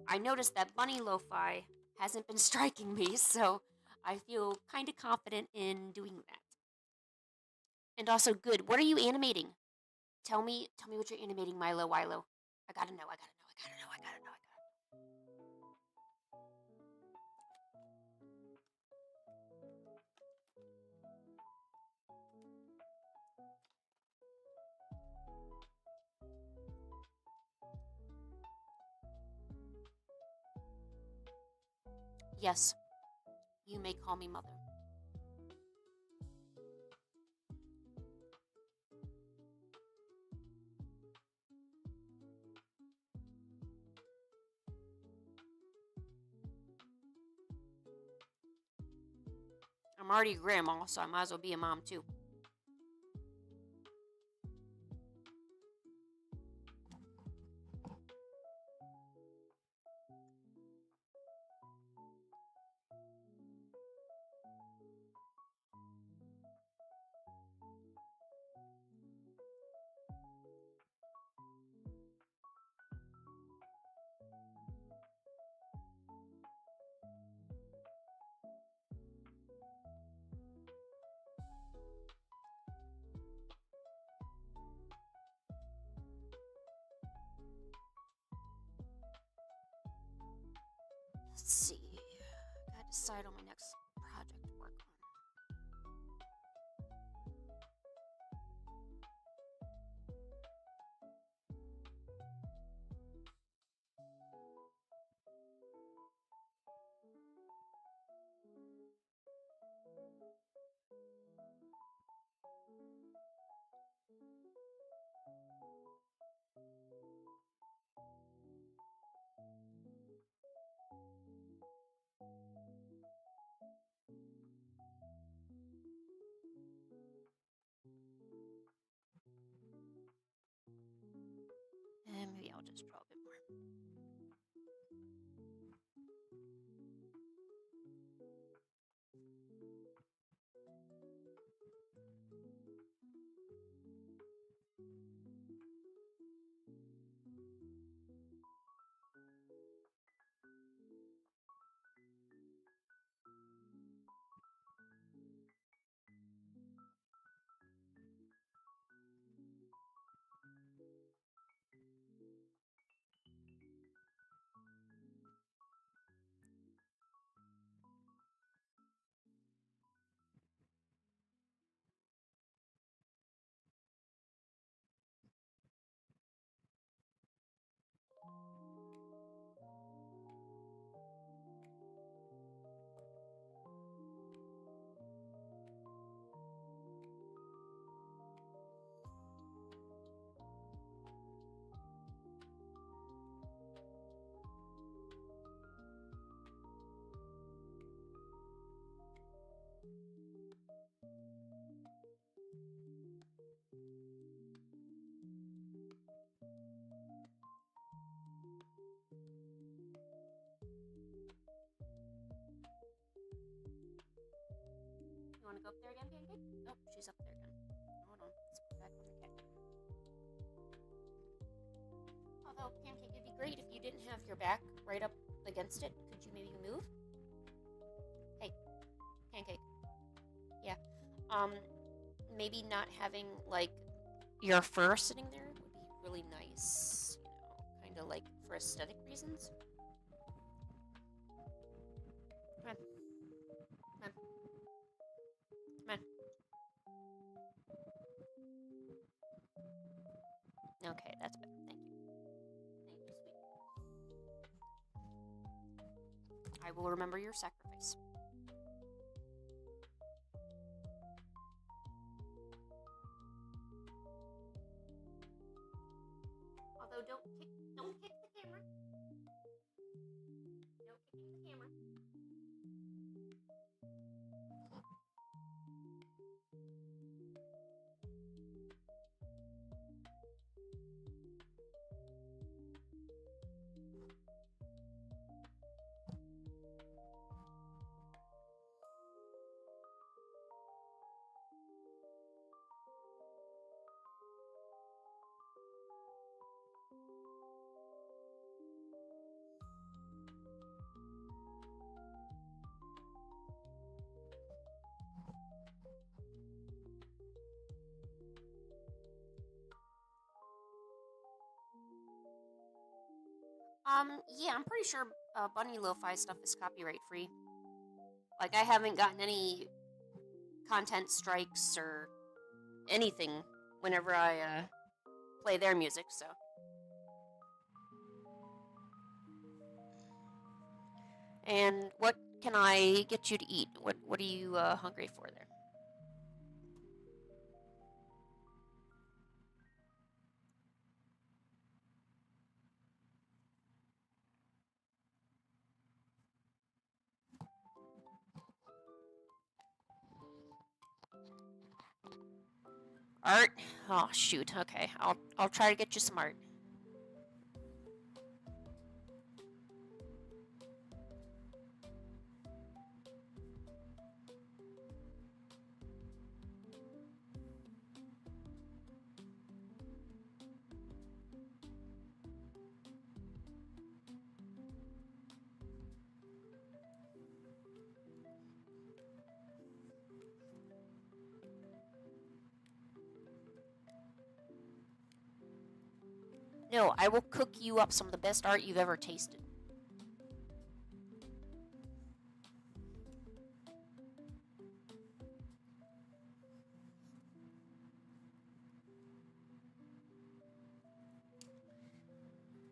I noticed that Bunny Lo-Fi hasn't been striking me, so I feel kind of confident in doing that. And also, good. What are you animating? Tell me what you're animating, Milo Wilo. I gotta know. I gotta know. I gotta know. I gotta know. I gotta. Yes, you may call me mother. I'm already a grandma, so I might as well be a mom too. Let's see. Gotta decide on my next project to work on. And maybe I'll just draw a bit more. You want to go up there again, Pancake? Oh, she's up there again. Hold on. Let's put back on the cat. Although, Pancake, it'd be great if you didn't have your back right up against it. Could you maybe move? Hey, Pancake. Yeah. Um, maybe not having, like, your fur sitting there would be really nice. You know, kind of like for aesthetic reasons. Come on. Come on. Come on. Okay, that's better. Thank you. Thank you, sweet. I will remember your sacrifice. don't kick the camera. No kicking the camera. Yeah, I'm pretty sure Bunny Lo-Fi stuff is copyright free. Like, I haven't gotten any content strikes or anything whenever I play their music, so. And what can I get you to eat? What are you hungry for there? Art? Oh shoot. Okay, I'll try to get you some art. No, I will cook you up some of the best art you've ever tasted.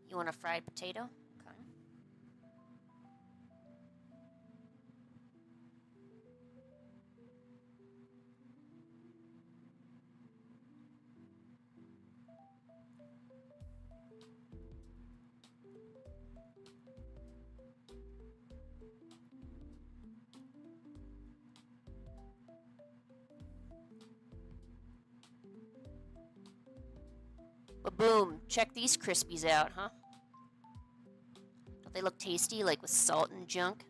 You want a fried potato? Okay. Ba-boom. Check these Crispies out, huh? Don't they look tasty, like with salt and junk?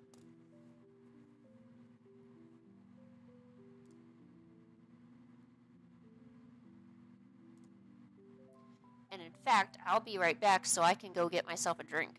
And in fact, I'll be right back so I can go get myself a drink.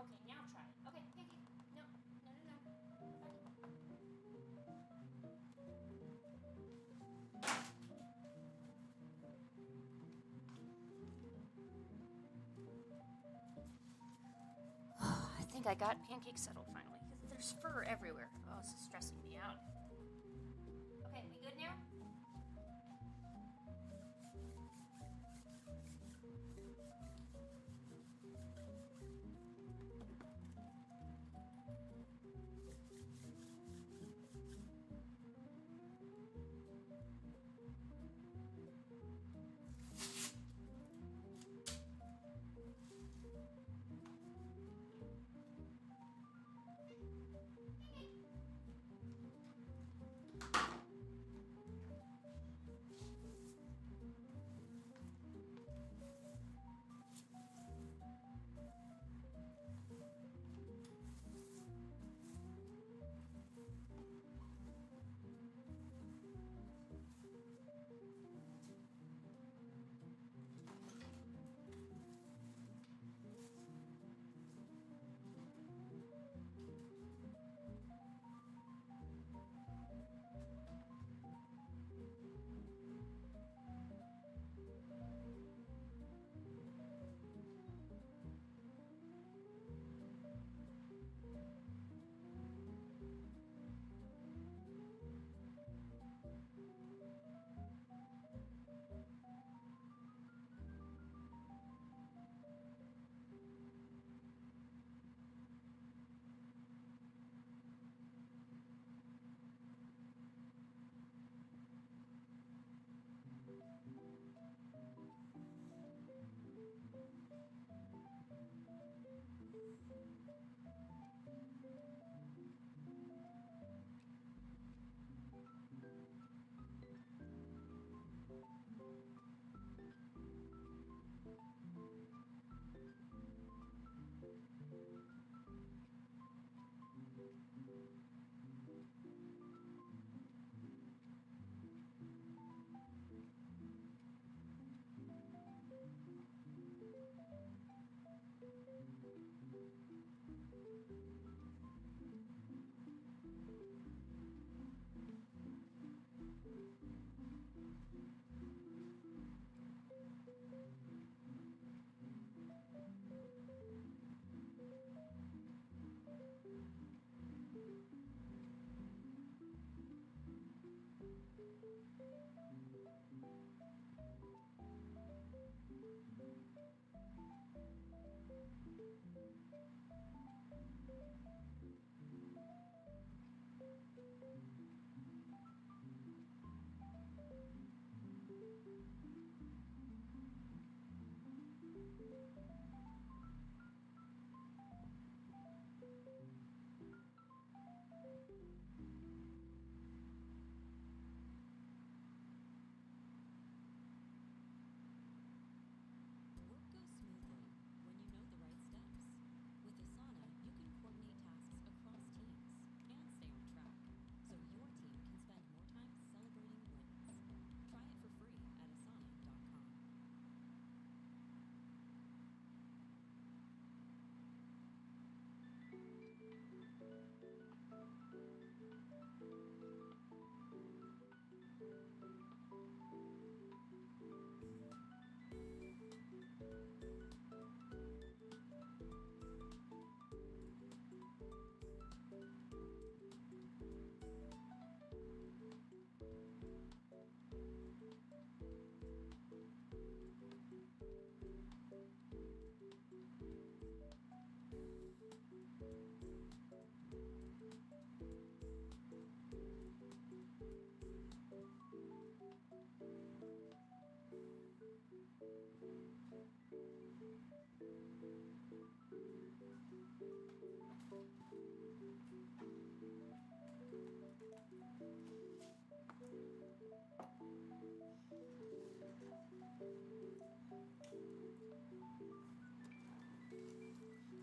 Okay, now try it. Okay, Pancake. No, no, no, no. I think I got Pancake settled finally. There's fur everywhere. Oh, this is stressing me out. Okay, we good now?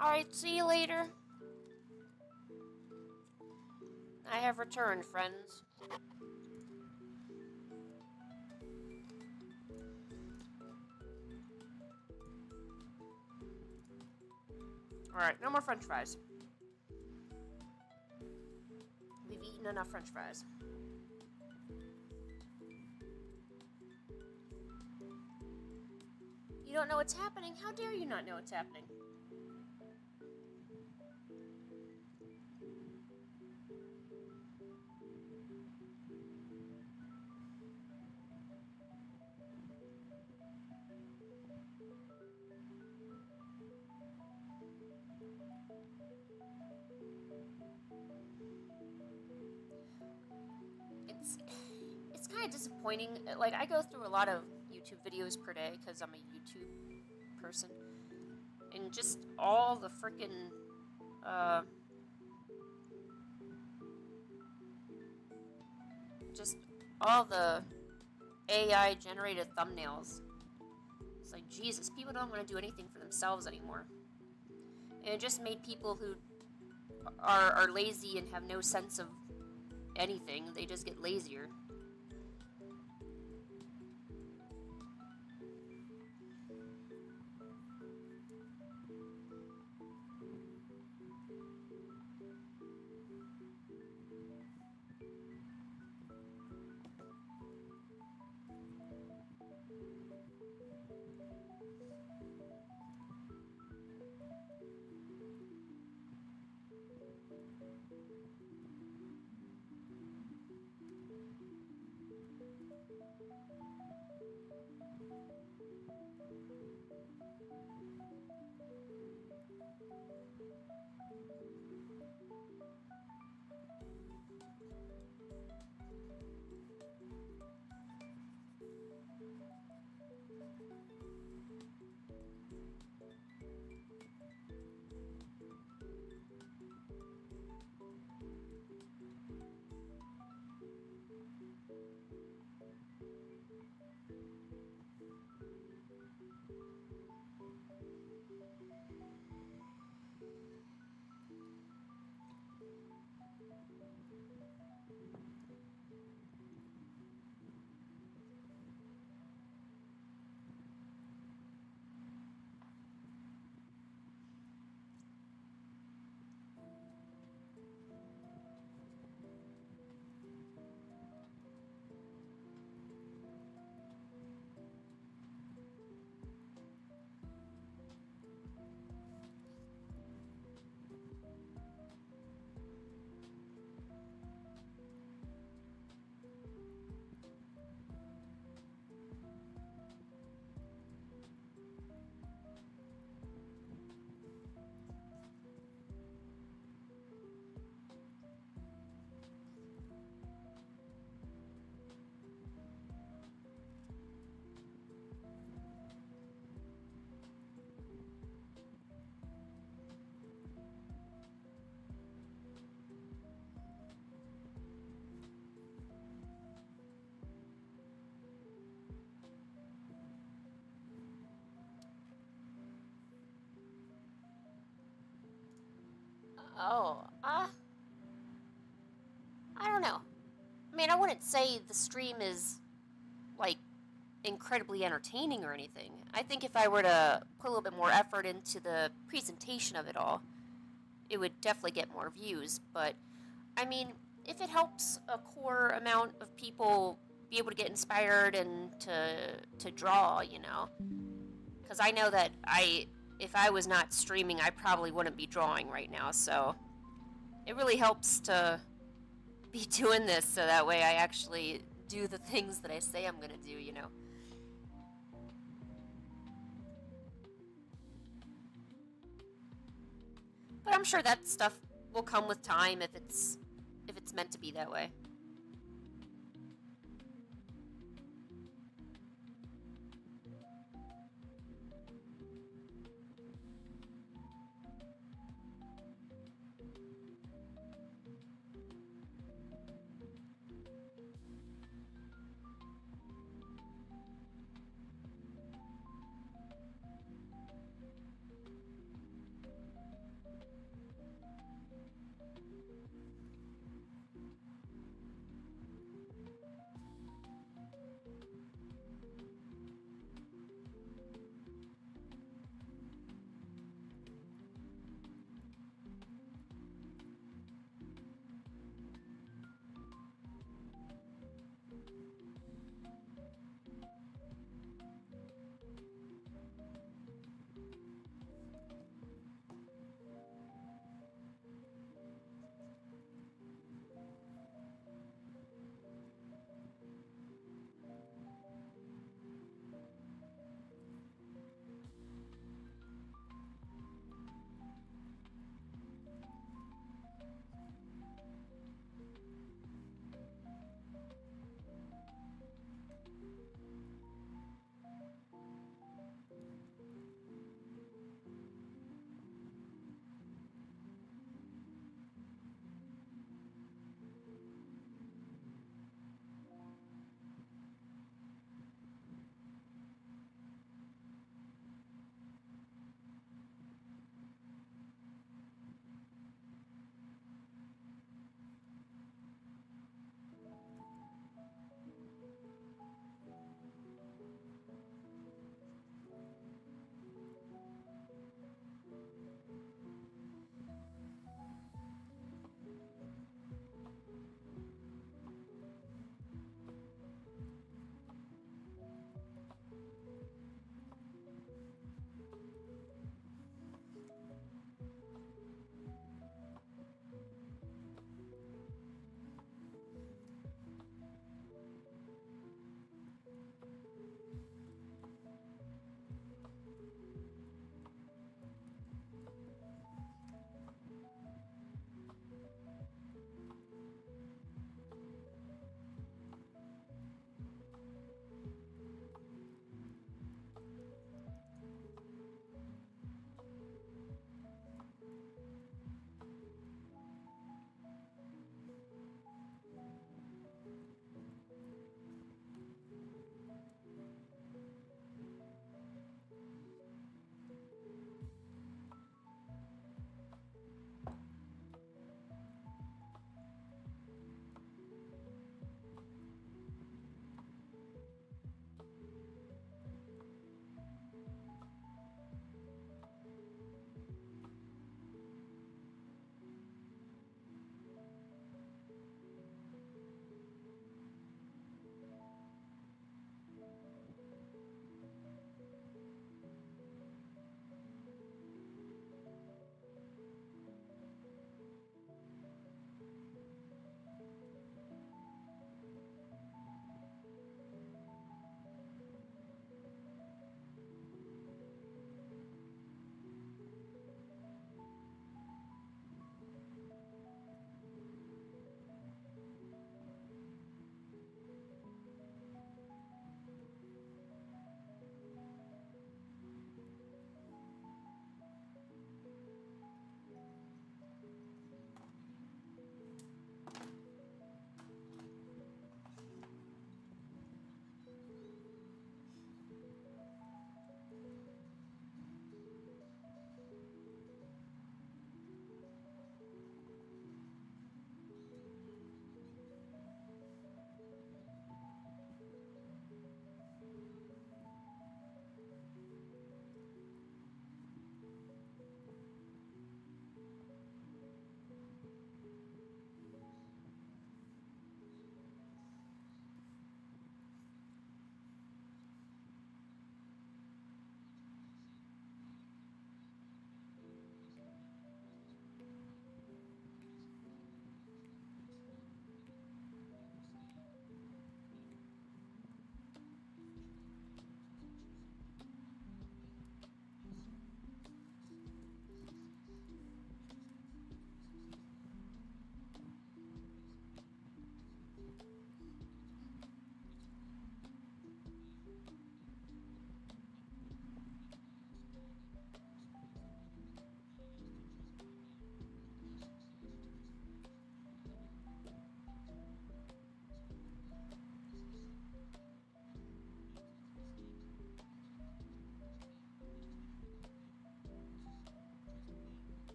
Alright, see you later. I have returned, friends. Alright, no more french fries. We've eaten enough french fries. You don't know what's happening? How dare you not know what's happening? It's kind of disappointing. Like, I go through a lot of YouTube videos per day because I'm a YouTube person, and just all the freaking just all the AI generated thumbnails. It's like, Jesus, people don't want to do anything for themselves anymore. And it just made people who are lazy and have no sense of anything, they just get lazier. Oh, I don't know. I mean, I wouldn't say the stream is, like, incredibly entertaining or anything. I think if I were to put a little bit more effort into the presentation of it all, it would definitely get more views. But, I mean, if it helps a core amount of people be able to get inspired and to draw, you know, because I know that if I was not streaming, I probably wouldn't be drawing right now. So it really helps to be doing this so that way I actually do the things that I say I'm gonna do, you know. But I'm sure that stuff will come with time if it's meant to be that way.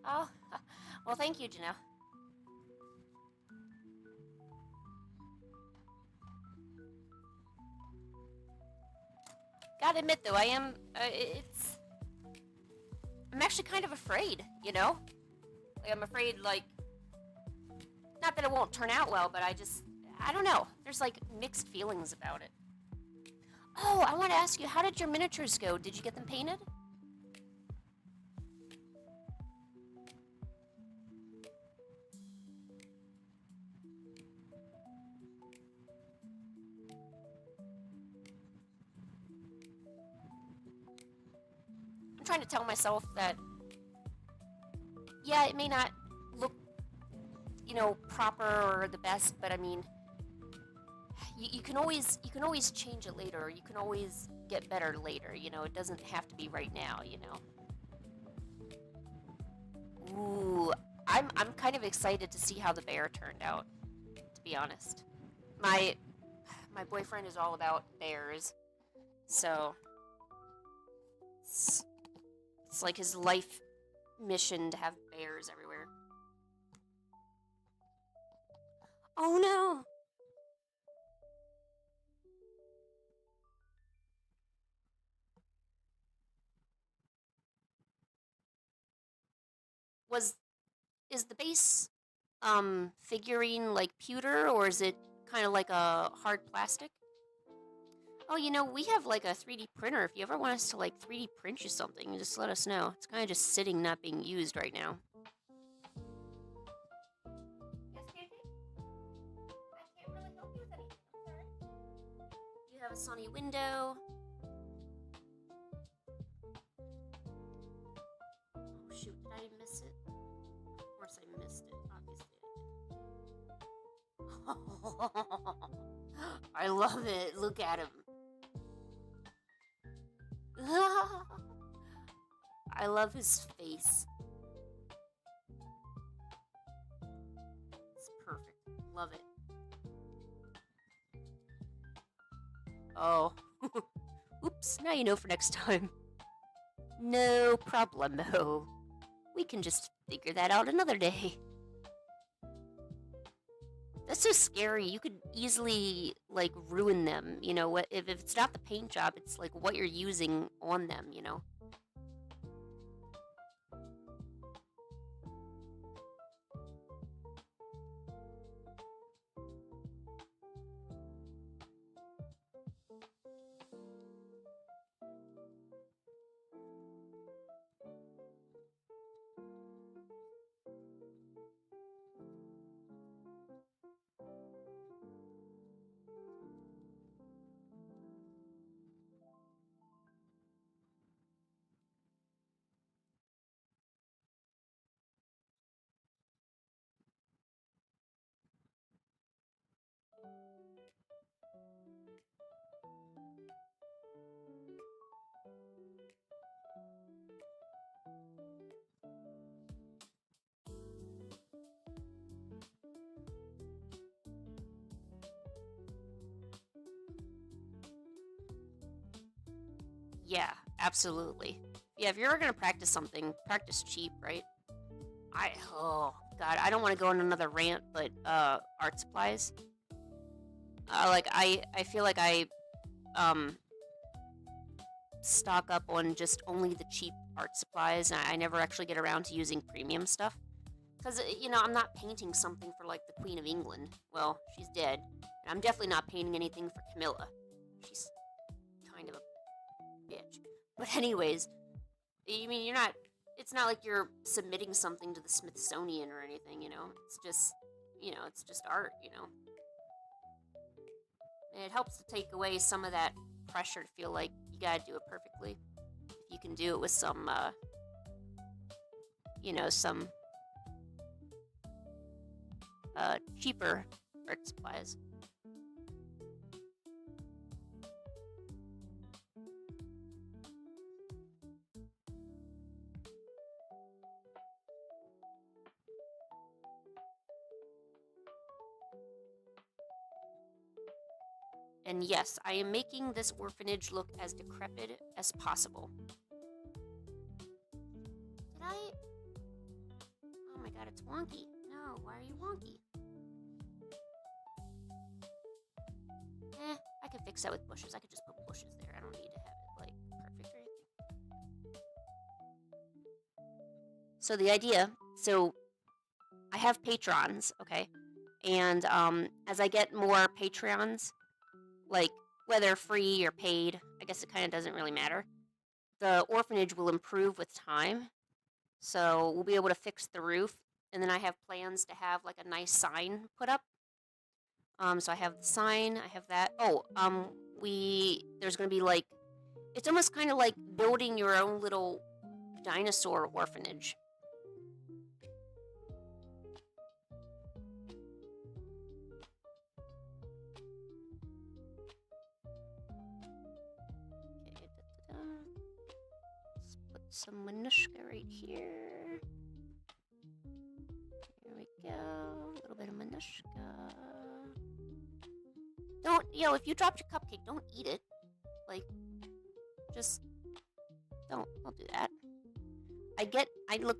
Oh, well, thank you, Janelle. Gotta admit, though, I am. It's. I'm actually kind of afraid, you know? Like, I'm afraid, like. Not that it won't turn out well, but I just. I don't know. There's, like, mixed feelings about it. Oh, I want to ask you, how did your miniatures go? Did you get them painted? I'm trying to tell myself that, yeah, it may not look, proper or the best, but I mean, you can always change it later. Or you can always get better later. It doesn't have to be right now. Ooh, I'm kind of excited to see how the bear turned out. To be honest, my my boyfriend is all about bears, so it's like his life mission to have bears everywhere. Oh no! Was is the base figurine like pewter or is it kind of like a hard plastic? Oh, we have like a 3D printer. If you ever want us to like 3D print you something, just let us know. It's kind of just sitting, not being used right now. Yes, Katie? I can't really help you with anything. I'm sorry. You have a sunny window. Oh shoot, did I miss it? Of course I missed it. Obviously I did. I love it. Look at him. I love his face. It's perfect. Love it. Oh. Oops, now you know for next time. No problemo. We can just figure that out another day. That's so scary. You could easily, like, ruin them, What if it's not the paint job, it's, like, what you're using on them. Yeah, absolutely. Yeah, if you're ever gonna practice something, practice cheap, right? Oh, God, I don't want to go on another rant, but, art supplies. I feel like um, stock up on just only the cheap art supplies, and I never actually get around to using premium stuff. Because, I'm not painting something for, like, the Queen of England. Well, she's dead. And I'm definitely not painting anything for Camilla. She's kind of a bitch. But, anyways, you mean you're not. It's not like you're submitting something to the Smithsonian or anything. It's just art. And it helps to take away some of that pressure to feel like you gotta do it perfectly. If you can do it with some cheaper art supplies. And yes, I am making this orphanage look as decrepit as possible. Did I? god, it's wonky. No, why are you wonky? I can fix that with bushes. I could just put bushes there. I don't need to have it, like, perfect or anything. So the idea, I have patrons, okay? And, as I get more Patreons, like, whether free or paid, I guess it kind of doesn't really matter. The orphanage will improve with time, so we'll be able to fix the roof, and then I have plans to have, like, a nice sign put up. So I have the sign, I have that. Oh, there's gonna be, like, it's almost kind of like building your own little dinosaur orphanage. Okay, let's put some Minushka right here. Here we go. A little bit of Minushka. Don't, if you dropped your cupcake, don't eat it. Like, just don't do that.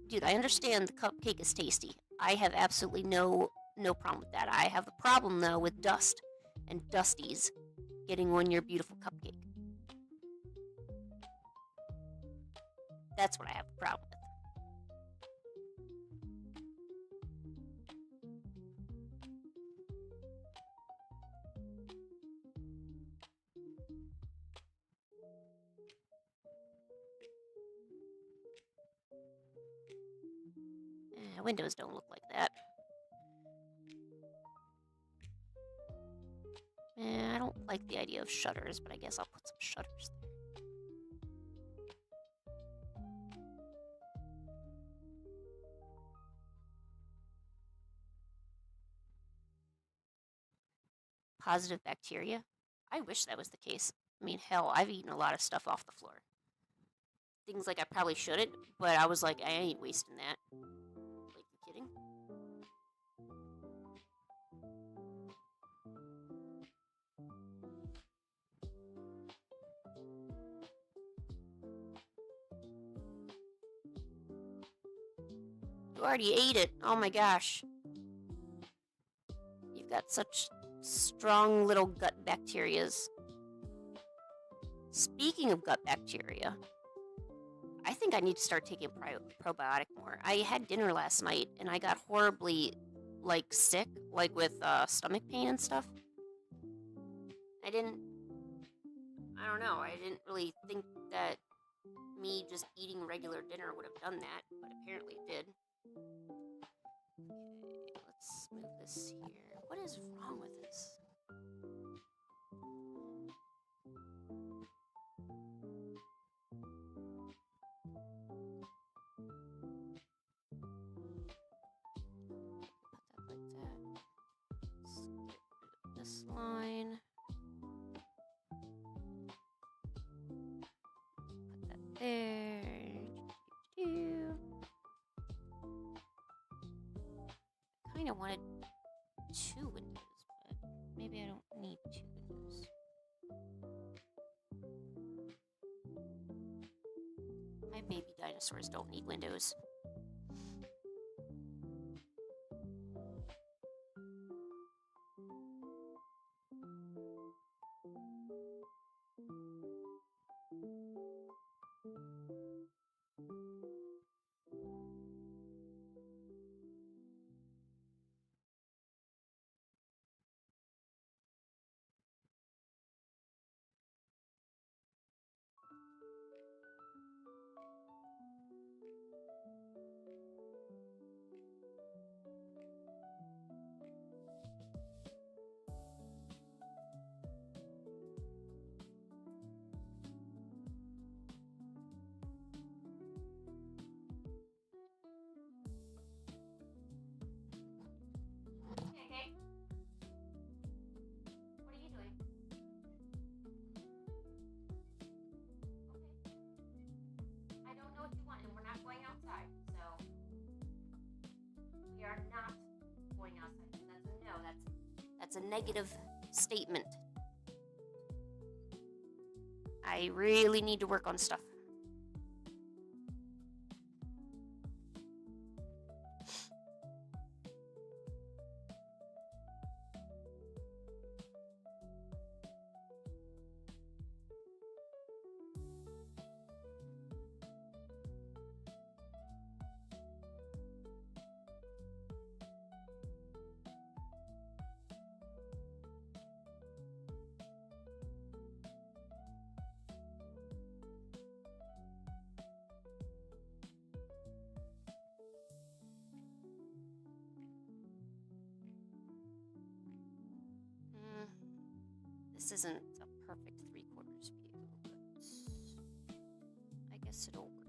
Dude, I understand the cupcake is tasty. I have absolutely no problem with that. I have a problem, though, with dust and dusties getting on your beautiful cupcake. That's what I have a problem with. Windows don't look like that. I don't like the idea of shutters, but I guess I'll put some shutters there. Positive bacteria? I wish that was the case. I mean, hell, I've eaten a lot of stuff off the floor. Things like I probably shouldn't, but I was like, I ain't wasting that. Like, you kidding? You already ate it. Oh my gosh. You've got such strong little gut bacterias. Speaking of gut bacteria, I think I need to start taking probiotic more. I had dinner last night and I got horribly, like, sick, like with stomach pain and stuff. I don't know, I didn't really think that me just eating regular dinner would have done that, but apparently it did. Okay, let's move this here. What is wrong with this? Put that like that. Let's get rid of this line. Put that there. I kind of wanted 2 windows, but maybe I don't need 2 windows. My baby dinosaurs don't need windows. Okay. What are you doing? Okay. I don't know what you want, and we're not going outside, so we are not going outside. That's a no. That's a negative statement. I really need to work on stuff. This isn't a perfect three-quarters view, but I guess it'll work.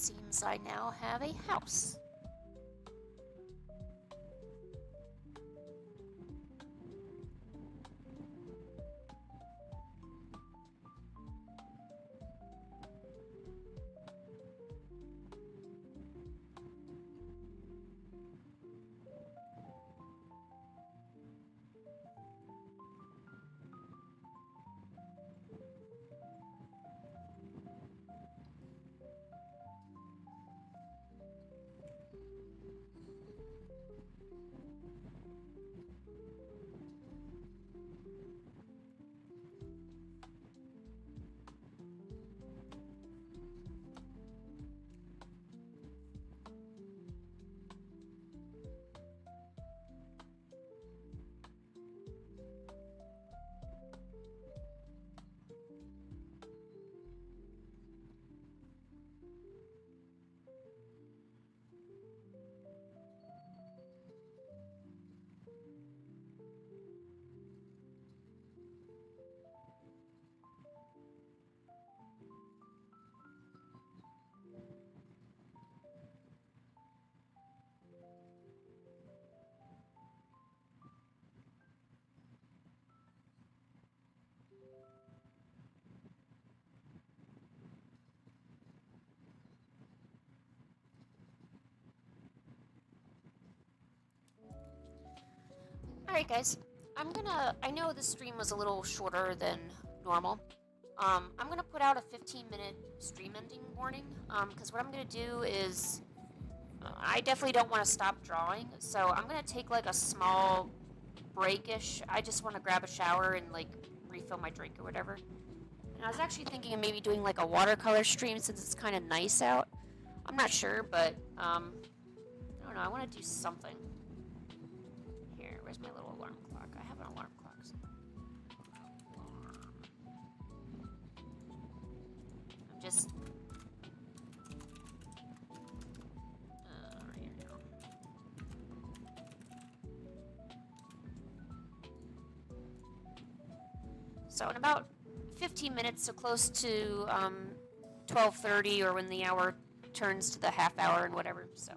seems I now have a house. Alright guys, I know this stream was a little shorter than normal. I'm gonna put out a 15-minute stream ending warning, because what I'm gonna do is, I definitely don't want to stop drawing, so I'm gonna take like a small breakish. I just want to grab a shower and like refill my drink or whatever. And I was actually thinking of maybe doing like a watercolor stream since it's kind of nice out. I'm not sure, but I don't know, I want to do something. Here, where's my little alarm clock? I have an alarm clock. I'm just... here we go. So in about 15 minutes, so close to 12:30, or when the hour turns to the half hour and whatever, so...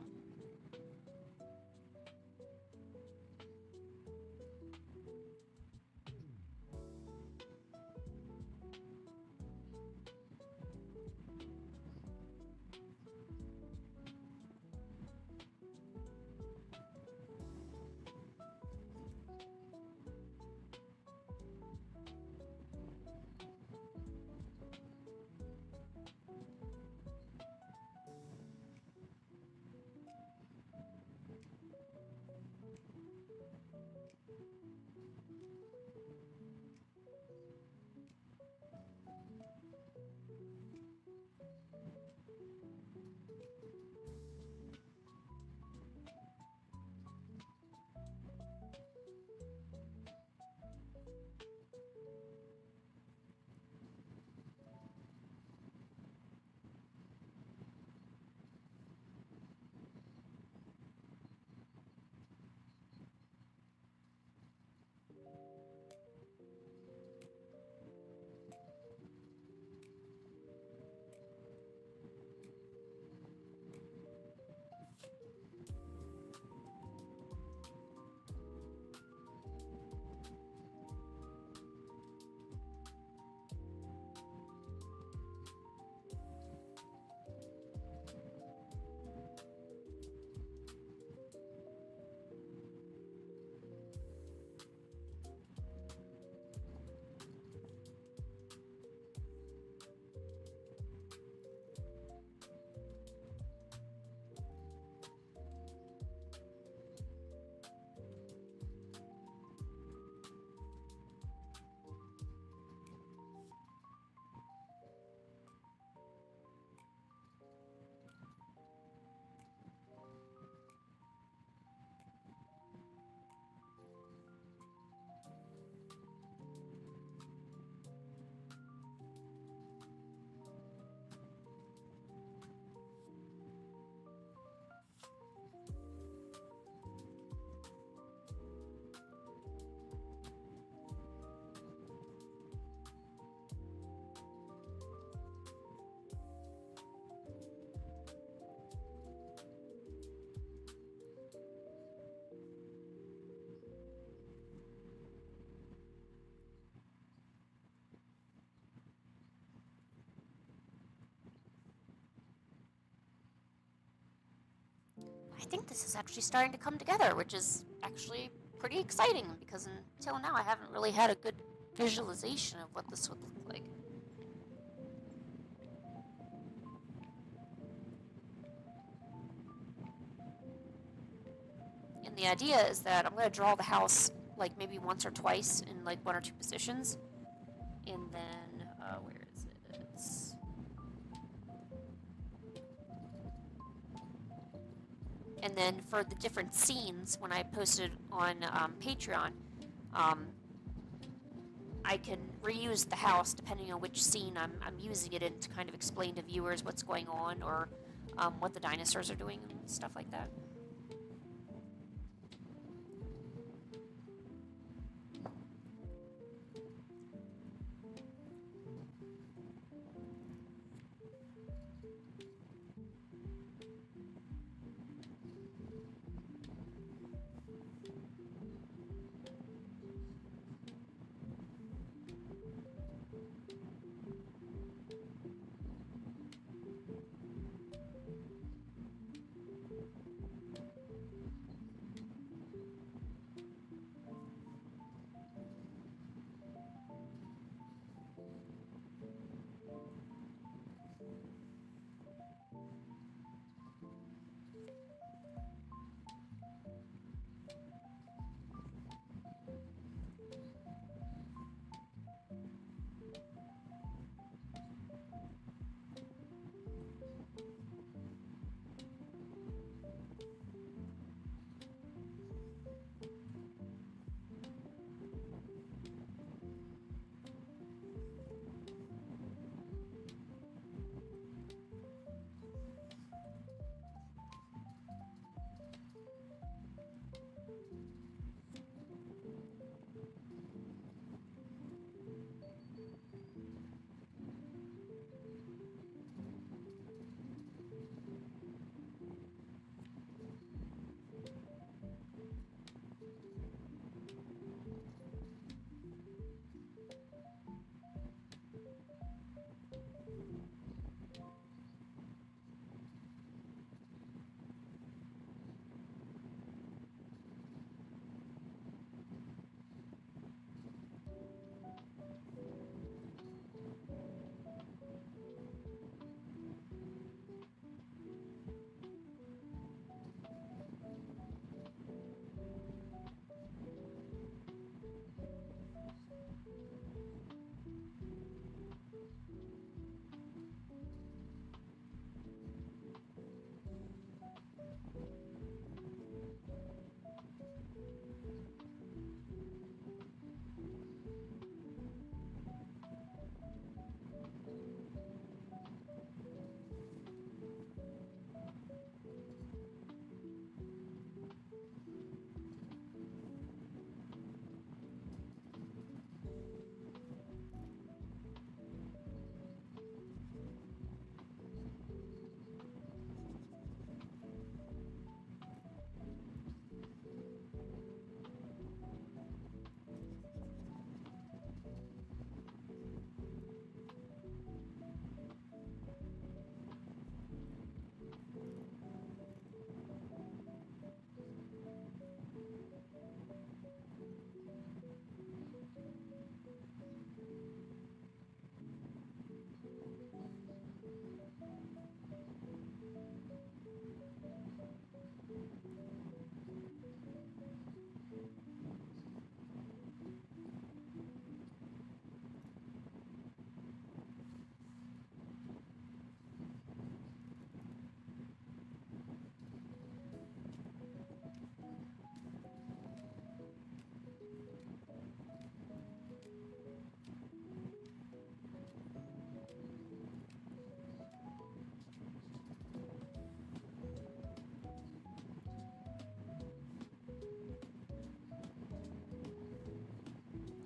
I think this is actually starting to come together, which is actually pretty exciting because until now I haven't really had a good visualization of what this would look like. And the idea is that I'm going to draw the house like maybe once or twice in like one or two positions. And then, where is it? And then for the different scenes, when I posted on Patreon, um, I can reuse the house depending on which scene I'm using it in to kind of explain to viewers what's going on or what the dinosaurs are doing and stuff like that.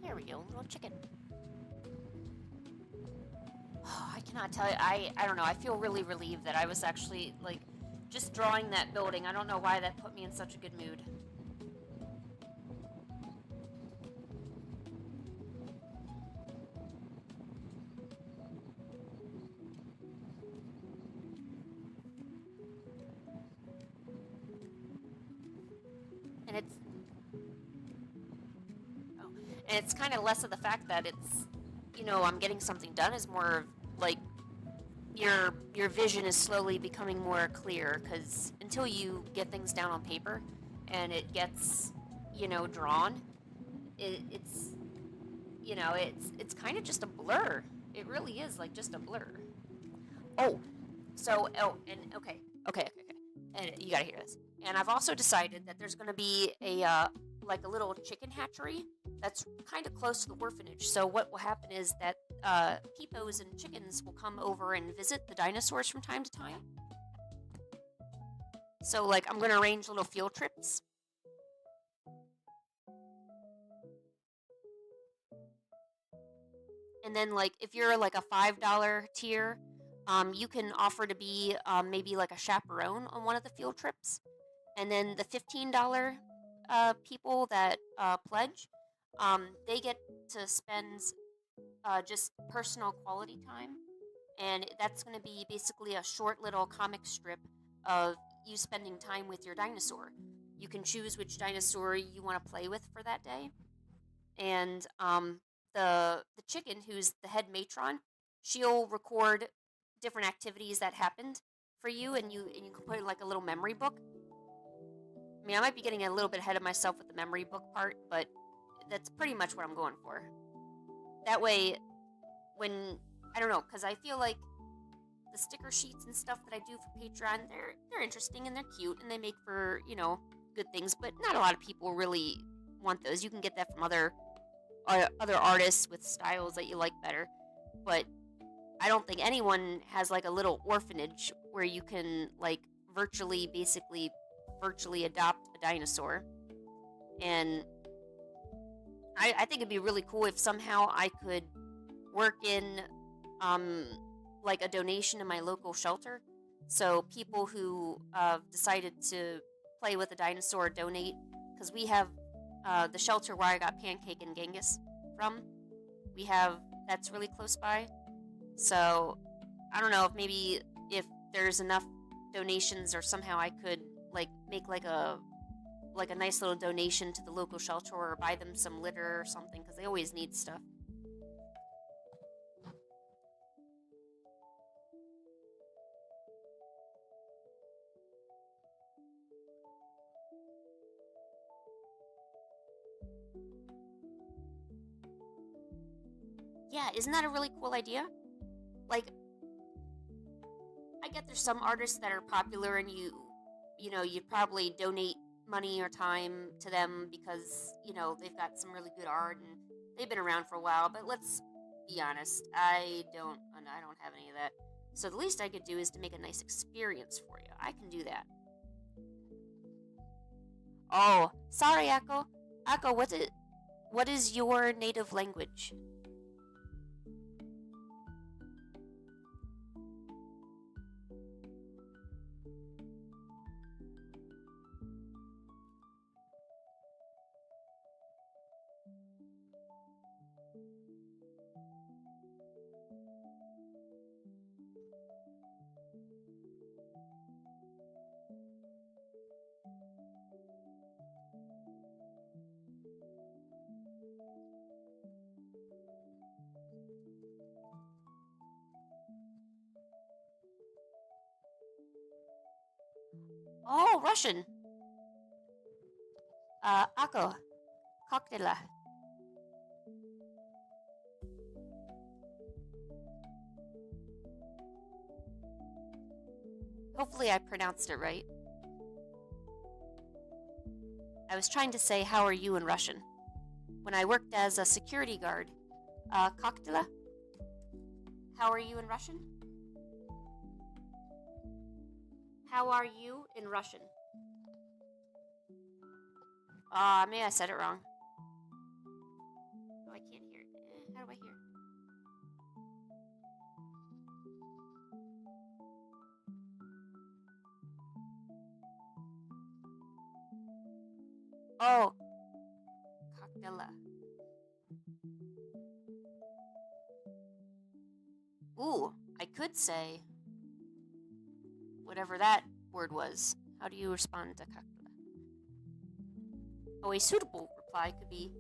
There we go, little chicken. I cannot tell you. I don't know. I feel really relieved that I was actually like just drawing that building. I don't know why that put me in such a good mood. And it's kind of less of the fact that it's, I'm getting something done, is more of like your vision is slowly becoming more clear, because until you get things down on paper and it gets, drawn, it's it's kind of just a blur. It really is like just a blur. Oh, and okay. And you gotta hear this. And I've also decided that there's gonna be a like a little chicken hatchery that's kind of close to the orphanage. So what will happen is that peepos and chickens will come over and visit the dinosaurs from time to time. So like I'm gonna arrange little field trips. And then like if you're like a $5 tier, you can offer to be maybe like a chaperone on one of the field trips. And then the $15 people that pledge, they get to spend just personal quality time. And that's going to be basically a short little comic strip of you spending time with your dinosaur. You can choose which dinosaur you want to play with for that day. And the chicken, who's the head matron, she'll record different activities that happened for you, and you can put in like a little memory book. I mean, I might be getting a little bit ahead of myself with the memory book part, but that's pretty much what I'm going for. That way, when I don't know, because I feel like the sticker sheets and stuff that I do for Patreon, they're interesting and they're cute and they make for good things, but not a lot of people really want those. You can get that from other artists with styles that you like better, but I don't think anyone has like a little orphanage where you can like virtually adopt a dinosaur. And I think it'd be really cool if somehow I could work in like a donation in my local shelter, so people who decided to play with a dinosaur donate, because we have the shelter where I got Pancake and Genghis from. That's really close by. So I don't know if there's enough donations, or somehow I could like make like a nice little donation to the local shelter, or buy them some litter or something, because they always need stuff. Yeah, isn't that a really cool idea? Like, I get there's some artists that are popular, and you'd probably donate money or time to them because they've got some really good art and they've been around for a while. But let's be honest, I don't have any of that. So the least I could do is to make a nice experience for you. I can do that. Oh, sorry, Akko. Akko, what is your native language? Oh, Russian. Akko, cocktail. Hopefully I pronounced it right. I was trying to say how are you in Russian. When I worked as a security guard, cocktail. How are you in Russian? How are you in Russian? Maybe I said it wrong. Oh, I can't hear it. How do I hear? Oh, cocktail. Ooh, I could say whatever that word was. How do you respond to cocktail? Oh, a suitable reply could be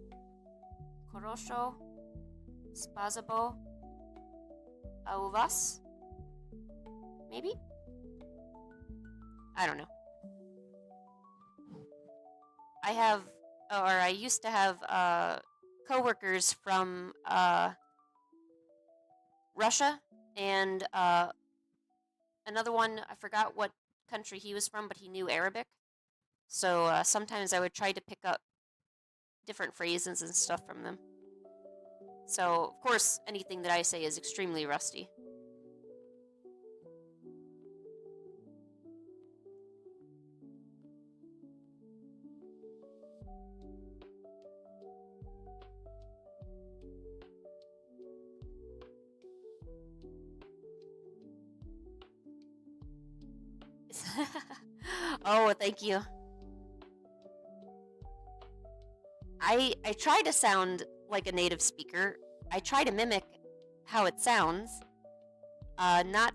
Korosho, Spazabo, Auvas? Maybe? I don't know. I used to have coworkers from Russia and another one, I forgot what country he was from, but he knew Arabic. So sometimes I would try to pick up different phrases and stuff from them. So, of course, anything that I say is extremely rusty. Oh, thank you. I try to sound like a native speaker. I try to mimic how it sounds. Not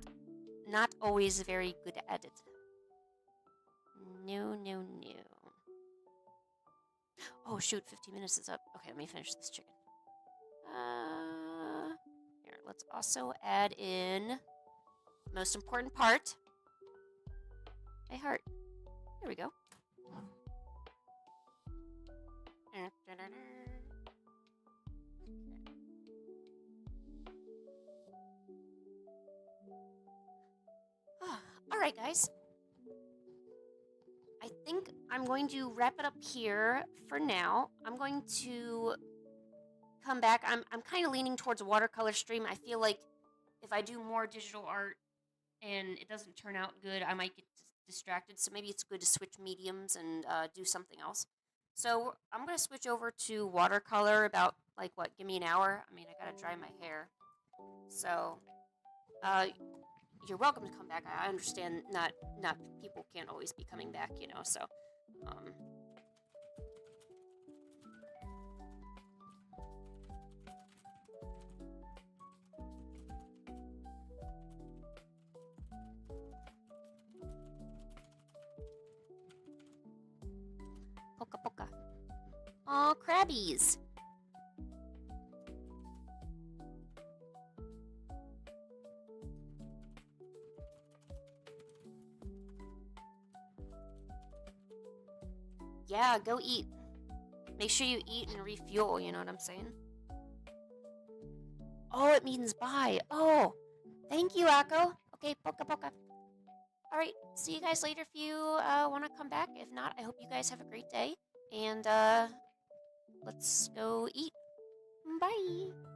always very good at it. No, no, no. Oh shoot, 15 minutes is up. Okay, let me finish this chicken. Here, let's also add in the most important part. My heart. There we go. Alright, guys. I think I'm going to wrap it up here for now. I'm going to come back. I'm kind of leaning towards a watercolor stream. I feel like if I do more digital art and it doesn't turn out good, I might get distracted. So maybe it's good to switch mediums and do something else. So I'm going to switch over to watercolor about, like, what, give me an hour? I mean, I got to dry my hair. So, you're welcome to come back. I understand not people can't always be coming back, you know, so, Poka poka. Aw, crabbies. Yeah, go eat. Make sure you eat and refuel, you know what I'm saying? Oh, it means bye. Oh, thank you, Akko. Okay, poka poka. Alright, see you guys later if you want to come back. If not, I hope you guys have a great day. And let's go eat. Bye.